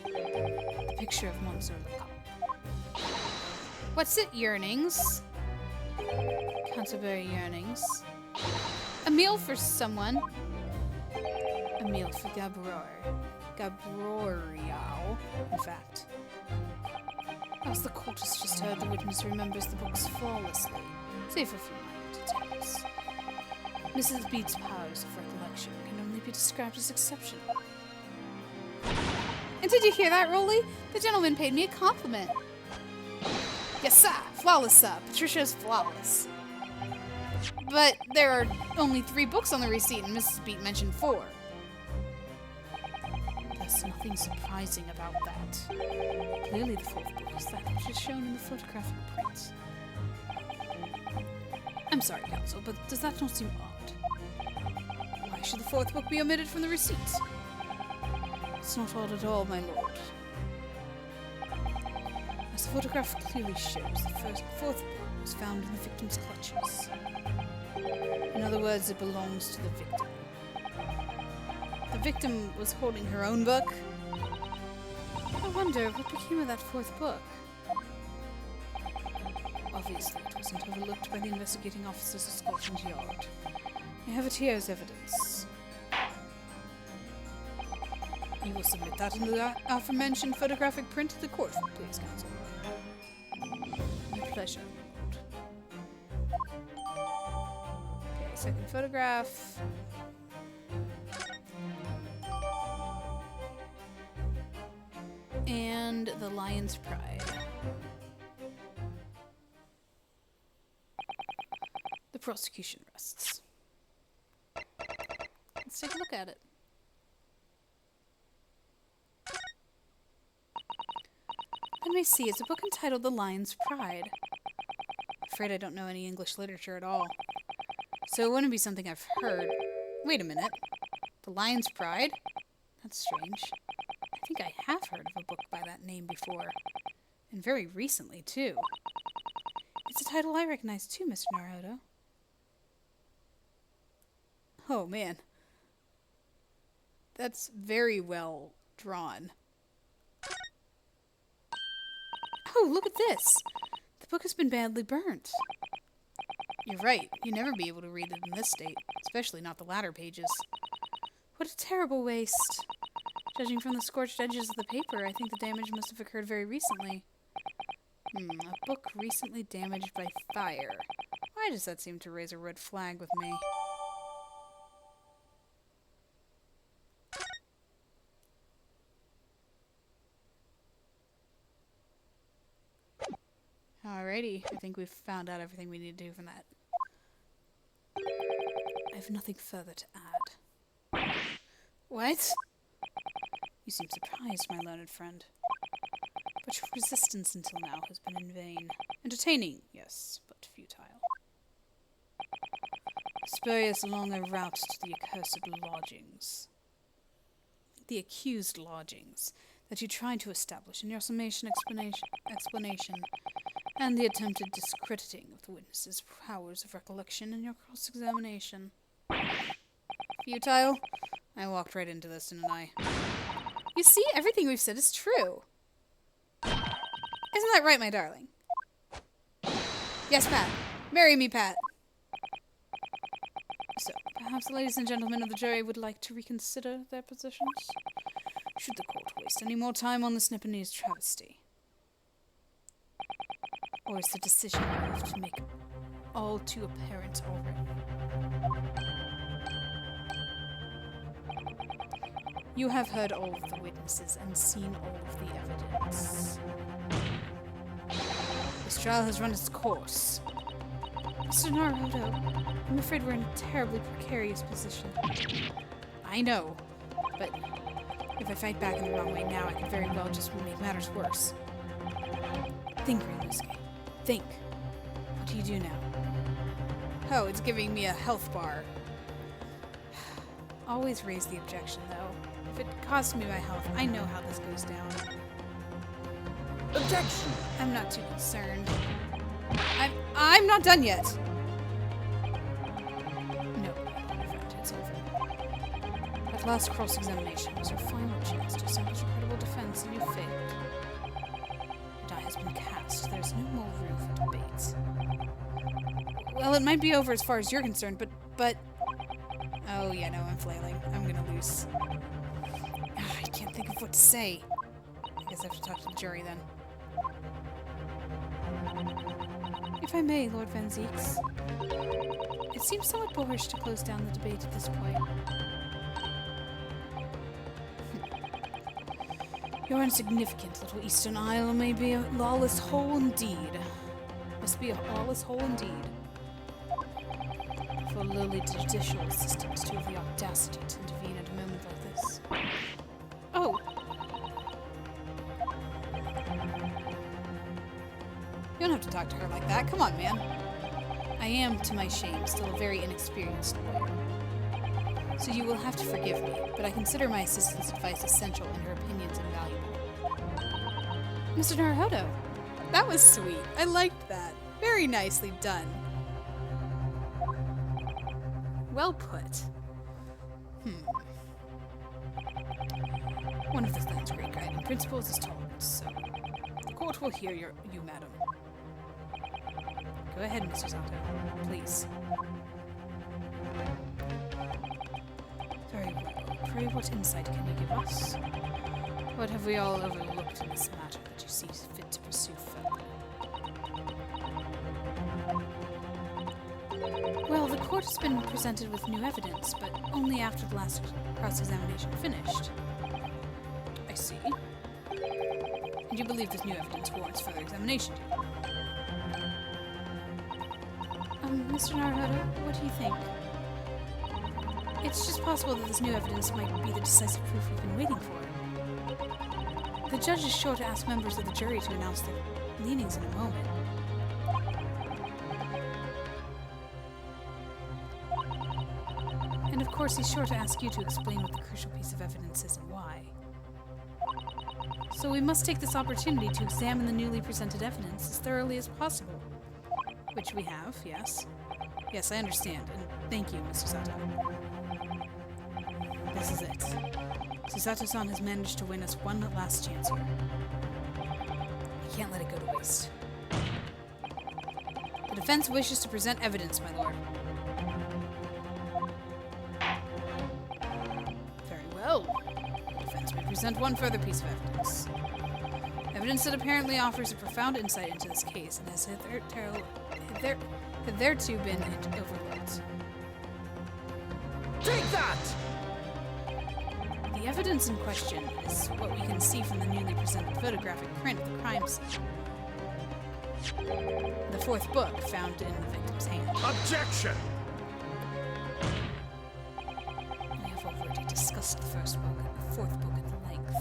The picture of Monsieur Lecoq. What's it? Yearnings. Canterbury yearnings. A meal for someone. A meal for Gabriel, in fact. As the court has just heard, the witness remembers the books flawlessly, save for a few minor details. Mrs. Beat's powers of recollection can only be described as exceptional. And did you hear that, Rolly? The gentleman paid me a compliment. Yes, sir. Flawless, sir. Patricia's flawless. But there are only 3 books on the receipt, and Mrs. Beat mentioned 4. There's nothing surprising about that. Clearly the 4th book is that which is shown in the photographic print. I'm sorry, counsel, but does that not seem odd? Why should the 4th book be omitted from the receipt? It's not odd at all, my lord. As the photograph clearly shows, the 4th book was found in the victim's clutches. In other words, it belongs to the victim. The victim was holding her own book. I wonder what became of that 4th book. Obviously, it wasn't overlooked by the investigating officers of Scotland Yard. I have it here as evidence. You will submit that in the aforementioned photographic print to the court, please, counsel. My pleasure, my lord. Okay, second photograph. And the Lion's Pride. The prosecution rests. Let's take a look at it. Let me see, it's a book entitled The Lion's Pride. Afraid I don't know any English literature at all. So it wouldn't be something I've heard. Wait a minute. The Lion's Pride? That's strange. I think I have heard of a book by that name before. And very recently, too. It's a title I recognize too, Mr. Naruto. Oh, man. That's very well drawn. Oh, look at this! The book has been badly burnt. You're right. You'd never be able to read it in this state, especially not the latter pages. What a terrible waste. Judging from the scorched edges of the paper, I think the damage must have occurred very recently. A book recently damaged by fire. Why does that seem to raise a red flag with me? Alrighty, I think we've found out everything we need to do from that. I have nothing further to add. What? You seem surprised, my learned friend. But your resistance until now has been in vain. Entertaining, yes, but futile. Spurious along a route to the accursed lodgings. The accused lodgings that you tried to establish in your summation explanation, and the attempted discrediting of the witness's powers of recollection in your cross-examination. Futile? I walked right into this, didn't I? You see, everything we've said is true. Isn't that right, my darling? Yes, Pat. Marry me, Pat. So, perhaps the ladies and gentlemen of the jury would like to reconsider their positions? Should the court waste any more time on this Nipponese travesty? Or is the decision you have to make all too apparent already? You have heard all of the witnesses and seen all of the evidence. This trial has run its course. Mr. Naruto, I'm afraid we're in a terribly precarious position. I know, but if I fight back in the wrong way now, I could very well just make matters worse. Think, Ryunosuke. Think. What do you do now? Oh, it's giving me a health bar. Always raise the objection, though. If it costs me my health, I know how this goes down. Objection! I'm not too concerned. I'm not done yet! No, my friend, it's over. That last cross-examination was your final chance to establish a credible defense, and you failed. The die has been cast. There's no more room for debate. Well, it might be over as far as you're concerned, but... Oh, yeah, no, I'm flailing. I'm gonna lose. I can't think of what to say. I guess I have to talk to the jury, then. If I may, Lord Van Zeeks. It seems somewhat boorish to close down the debate at this point. Your insignificant little Eastern Isle may be a lawless hole indeed. Must be a lawless hole indeed. For lowly judicial systems to have the audacity to intervene at a moment like this. Oh! You don't have to talk to her like that. Come on, man. I am, to my shame, still a very inexperienced lawyer. So you will have to forgive me, but I consider my assistant's advice essential and her opinions invaluable. Mr. Naruto, that was sweet. I liked that. Very nicely done. Well put. One of the thing's great guiding principles is tolerance, so the court will hear you, madam. Go ahead, Mr. Sato, please. Very well. Pray, what insight can you give us? What have we all overlooked in this matter that you see fit to pursue further? Well, the court has been presented with new evidence, but only after the last cross-examination finished. I see. And you believe this new evidence warrants further examination, do you? Mr. Naruto, what do you think? It's just possible that this new evidence might be the decisive proof we've been waiting for. The judge is sure to ask members of the jury to announce their leanings in a moment. And of course, he's sure to ask you to explain what the crucial piece of evidence is and why. So we must take this opportunity to examine the newly presented evidence as thoroughly as possible. Which we have, yes. Yes, I understand, and thank you, Mr. Sato. This is it. Susato-san has managed to win us one last chance here. I can't let it go to waste. The defense wishes to present evidence, my lord. Very well. The defense may present one further piece of evidence. Evidence that apparently offers a profound insight into this case and has hitherto been overlooked. Take that! The evidence in question is what we can see from the newly presented photographic print of the crime scene. The fourth book found in the victim's hand. Objection! discussed the first book and the fourth book at length.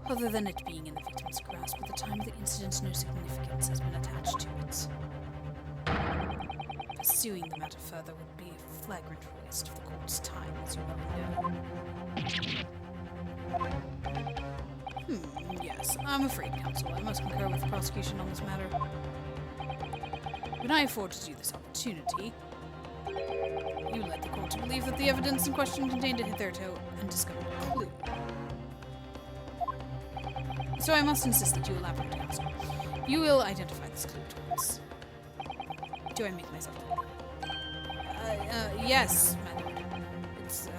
Other than it being in the victim's grasp at the time of the incident, no significance has been attached to it. Pursuing the matter further would be a flagrant waste of the court's time, as you well know. Yes, I'm afraid, counsel, I must concur with the prosecution on this matter. When I afforded you this opportunity, you led the court to believe that the evidence in question contained a hitherto undiscovered clue. So I must insist that you elaborate, counsel. You will identify this clue to us. Do I make myself clear? Yes, my lord. It's,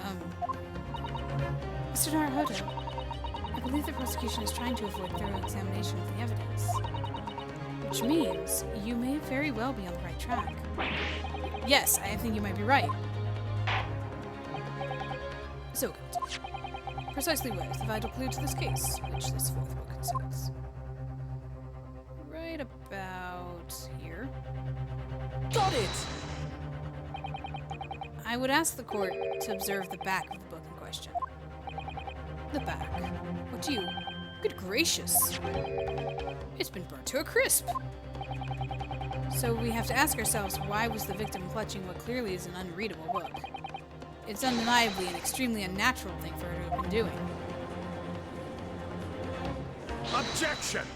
Mr. Naruhodo, I believe the prosecution is trying to avoid thorough examination of the evidence. Which means you may very well be on the right track. Yes, I think you might be right. So, counsel, precisely where is the vital clue to this case, which this fourth book concerns? Right about here. Got it! I would ask the court to observe the back of the book in question. The back? What do you... Good gracious! It's been burnt to a crisp! So we have to ask ourselves, why was the victim clutching what clearly is an unreadable book? It's undeniably an extremely unnatural thing for her to have been doing. Objection!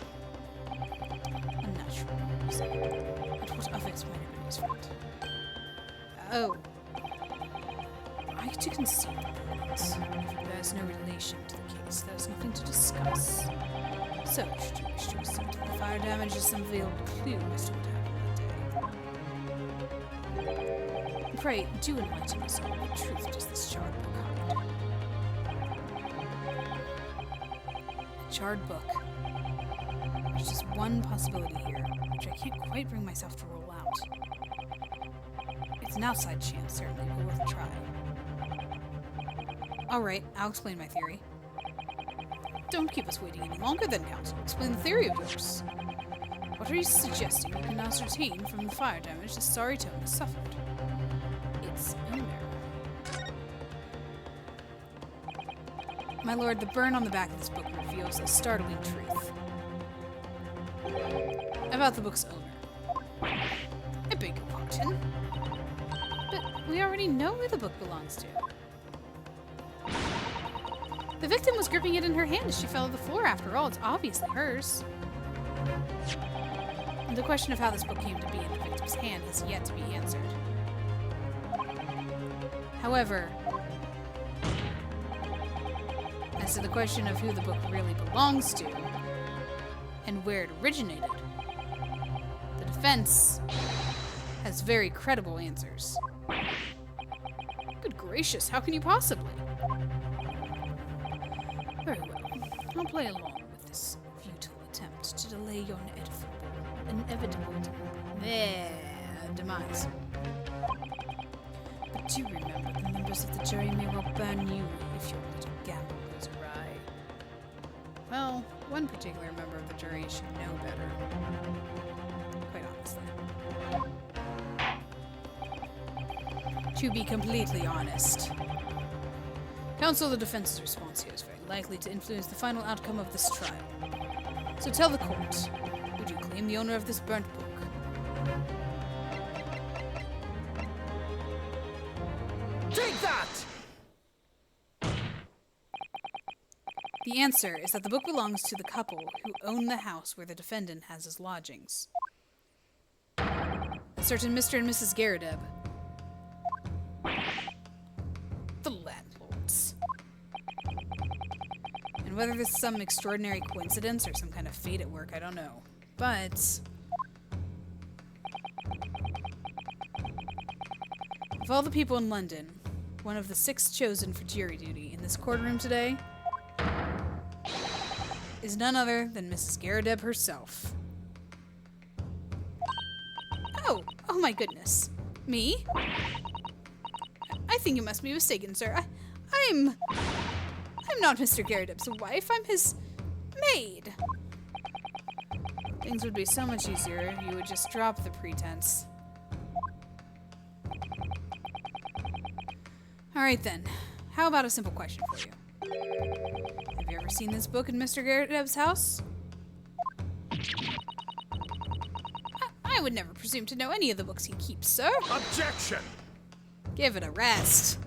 Unnatural. But what of it, my enemy's friend? Oh. I to concede the point. If it bears no relation to the case, there is nothing to discuss. So, should you wish to assert that the fire damage is some veiled clue as to what happened that day? Pray, do enlighten us on what truth does this charred book hide? A charred book. There's just one possibility here, which I can't quite bring myself to rule out. It's an outside chance, certainly, but worth a try. Alright, I'll explain my theory. Don't keep us waiting any longer then, counsel. Explain the theory of yours. What are you suggesting you can ascertain from the fire damage the sorry tome has suffered? Its owner. My lord, the burn on the back of this book reveals a startling truth. About the book's owner. I beg your pardon. But we already know who the book belongs to. The victim was gripping it in her hand as she fell to the floor. After all, it's obviously hers. And the question of how this book came to be in the victim's hand has yet to be answered. However, as to the question of who the book really belongs to and where it originated, the defense has very credible answers. Good gracious, how can you possibly? Very well. I'll play along with this futile attempt to delay your inevitable demise. But do remember, the members of the jury may well burn you if your little gamble goes awry. Well, one particular member of the jury should know better. Quite honestly. To be completely honest, counsel, the defense's response here is very likely to influence the final outcome of this trial. So tell the court, would you claim the owner of this burnt book? Take that! The answer is that the book belongs to the couple who own the house where the defendant has his lodgings. A certain Mr. and Mrs. Garadeb. The landlords. And whether this is some extraordinary coincidence or some kind of fate at work, I don't know. But of all the people in London, one of the 6 chosen for jury duty in this courtroom today is none other than Mrs. Garadeb herself. Oh my goodness. Me? I think you must be mistaken, sir. I'm not Mr. Garadeb's wife. I'm his maid. Things would be so much easier if you would just drop the pretense. Alright then. How about a simple question for you? Have you ever seen this book in Mr. Garrett's house? I would never presume to know any of the books he keeps, sir. Objection! Give it a rest.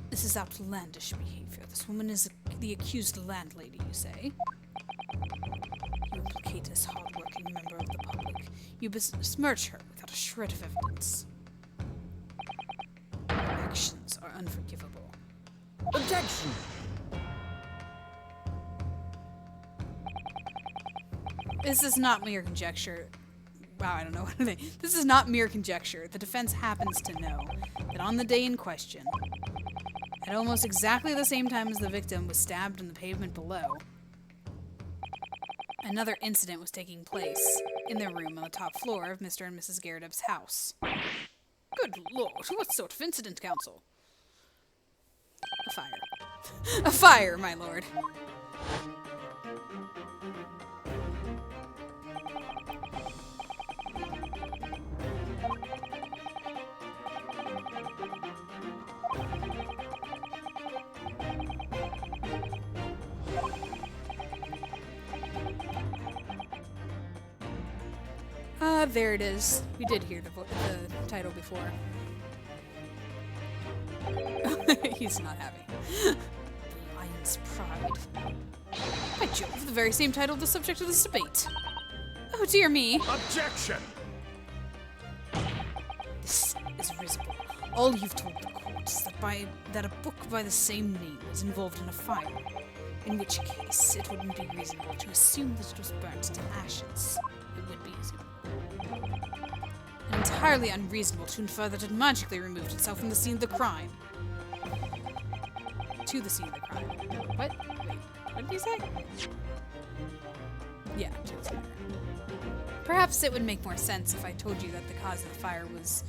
This is outlandish behavior. This woman is the accused landlady, you say? You implicate this hard-working member of the public. You besmirch her without a shred of evidence. Your actions are unforgivable. Objection! This is not mere conjecture. Wow, I don't know what to think. This is not mere conjecture. The defense happens to know that on the day in question, at almost exactly the same time as the victim was stabbed in the pavement below, another incident was taking place in their room on the top floor of Mr. and Mrs. Garrett's house. Good lord, what sort of incident, counsel? A fire. A fire, my lord. There it is. We did hear the title before. He's not happy. Lion's Pride. By Jove, the very same title the subject of this debate. Oh dear me. Objection! This is risible. All you've told the court is that a book by the same name was involved in a fire. In which case, it wouldn't be reasonable to assume that it was burnt to ashes. It would be assumed. And entirely unreasonable to infer that it magically removed itself from the scene of the crime. To the scene of the crime. What? Wait, what did he say? Yeah, to the scene of the crime. Perhaps it would make more sense if I told you that the cause of the fire was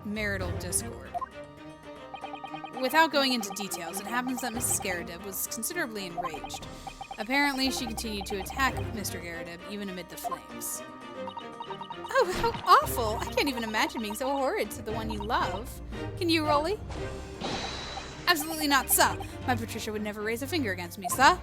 marital discord. Without going into details, it happens that Mrs. Garrett's was considerably enraged. Apparently, she continued to attack Mr. Garrett's even amid the flames. Oh, how awful! I can't even imagine being so horrid to the one you love. Can you, Rolly? Absolutely not, sir. My Patricia would never raise a finger against me, sir.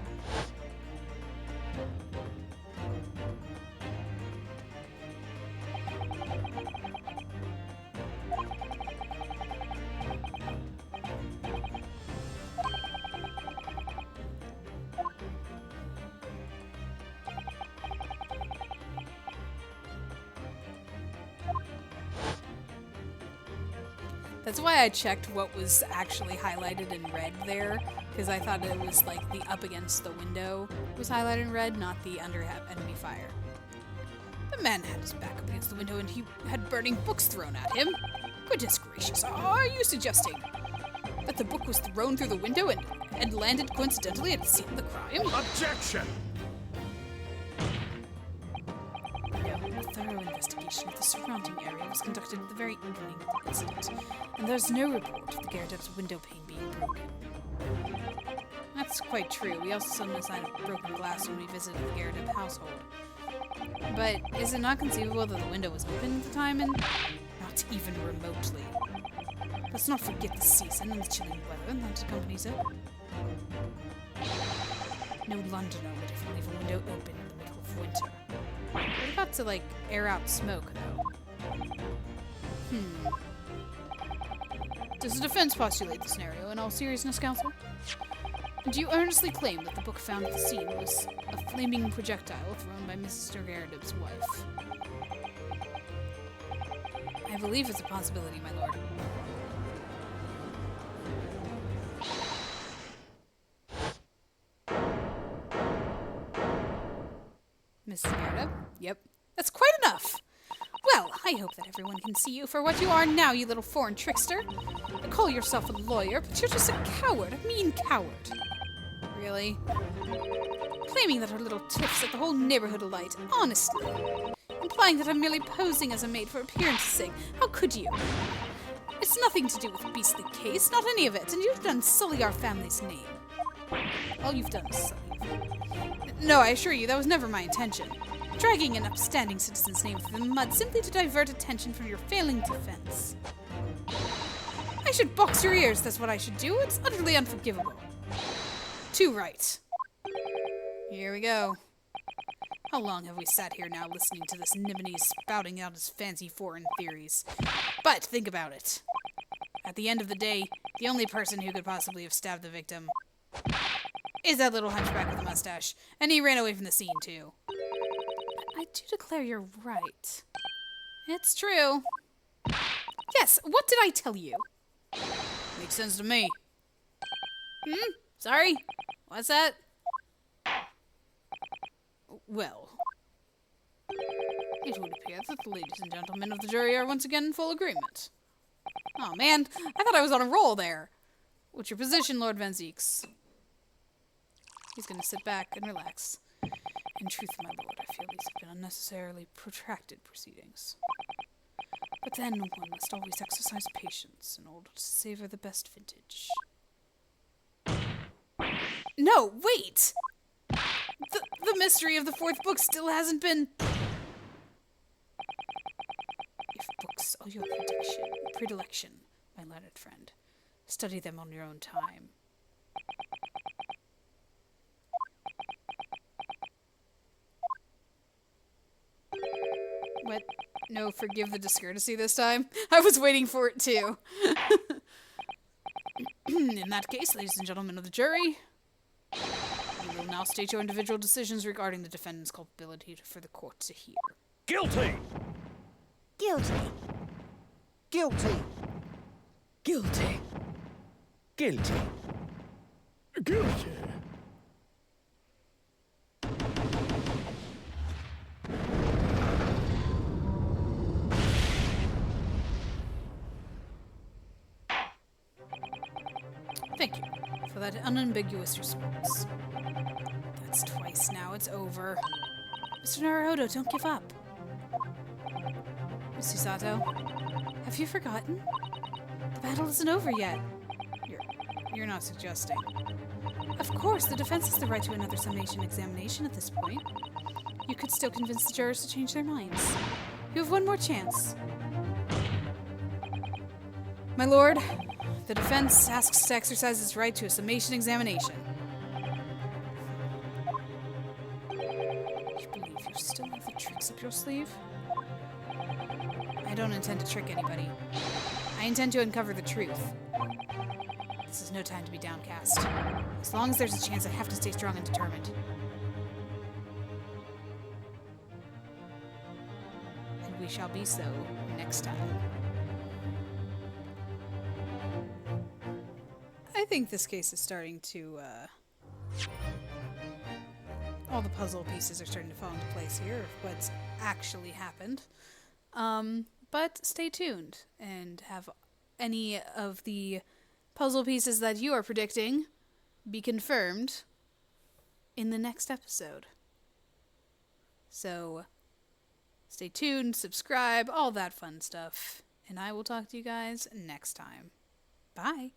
That's why I checked what was actually highlighted in red there, because I thought it was like the up against the window was highlighted in red, not the under enemy fire. The man had his back up against the window and he had burning books thrown at him. Goodness gracious, are you suggesting that the book was thrown through the window and landed coincidentally at the scene of the crime? Objection! A thorough investigation of the surrounding area was conducted at the very evening of the incident, and there's no report of the Garrett's window pane being broken. That's quite true. We also saw no sign of broken glass when we visited the Garrett household. But is it not conceivable that the window was open at the time and not even remotely? Let's not forget the season and the chilling weather that accompanies it. No Londoner would ever leave a window open in the middle of winter. What about to, like, air out smoke, though? Does the defense postulate the scenario in all seriousness, counsel? Do you earnestly claim that the book found at the scene was a flaming projectile thrown by Mr. Garrett's wife? I believe it's a possibility, my lord. Mrs. Garrett? Yep. That's quite enough! Well, I hope that everyone can see you for what you are now, you little foreign trickster. You call yourself a lawyer, but you're just a coward, a mean coward. Really? Claiming that our little tiff set the whole neighborhood alight, honestly. Implying that I'm merely posing as a maid for appearance sake. How could you? It's nothing to do with the beastly case, not any of it, and you've done sully our family's name. All you've done is sully. No, I assure you, that was never my intention. Dragging an upstanding citizen's name through the mud simply to divert attention from your failing defense. I should box your ears, that's what I should do. It's utterly unforgivable. Too right. Here we go. How long have we sat here now listening to this Nimini spouting out his fancy foreign theories? But think about it. At the end of the day, the only person who could possibly have stabbed the victim is that little hunchback with a mustache. And he ran away from the scene, too. I do declare you're right. It's true. Yes, what did I tell you? Makes sense to me. Sorry? What's that? Well, it would appear that the ladies and gentlemen of the jury are once again in full agreement. Oh man, I thought I was on a roll there. What's your position, Lord Van Zeeks? He's gonna sit back and relax. In truth, my lord, I feel these have been unnecessarily protracted proceedings. But then one must always exercise patience in order to savor the best vintage. No, wait! The mystery of the fourth book still hasn't been... If books are your predilection, my learned friend, study them on your own time. What? No, forgive the discourtesy this time? I was waiting for it too. In that case, ladies and gentlemen of the jury, you will now state your individual decisions regarding the defendant's culpability for the court to hear. Guilty! Guilty. Guilty. Guilty. Guilty. Guilty! Thank you for that unambiguous response. That's twice now. It's over. Mr. Naruhodo, don't give up. Miss Susato, have you forgotten? The battle isn't over yet. You're not suggesting. Of course, the defense has the right to another summation examination at this point. You could still convince the jurors to change their minds. You have one more chance. My lord, the defense asks to exercise its right to a summation examination. You believe you still have the tricks up your sleeve? I don't intend to trick anybody. I intend to uncover the truth. This is no time to be downcast. As long as there's a chance, I have to stay strong and determined. And we shall be so next time. I think this case is starting to, all the puzzle pieces are starting to fall into place here of what's actually happened. But stay tuned and have any of the puzzle pieces that you are predicting be confirmed in the next episode. So stay tuned, subscribe, all that fun stuff. And I will talk to you guys next time. Bye.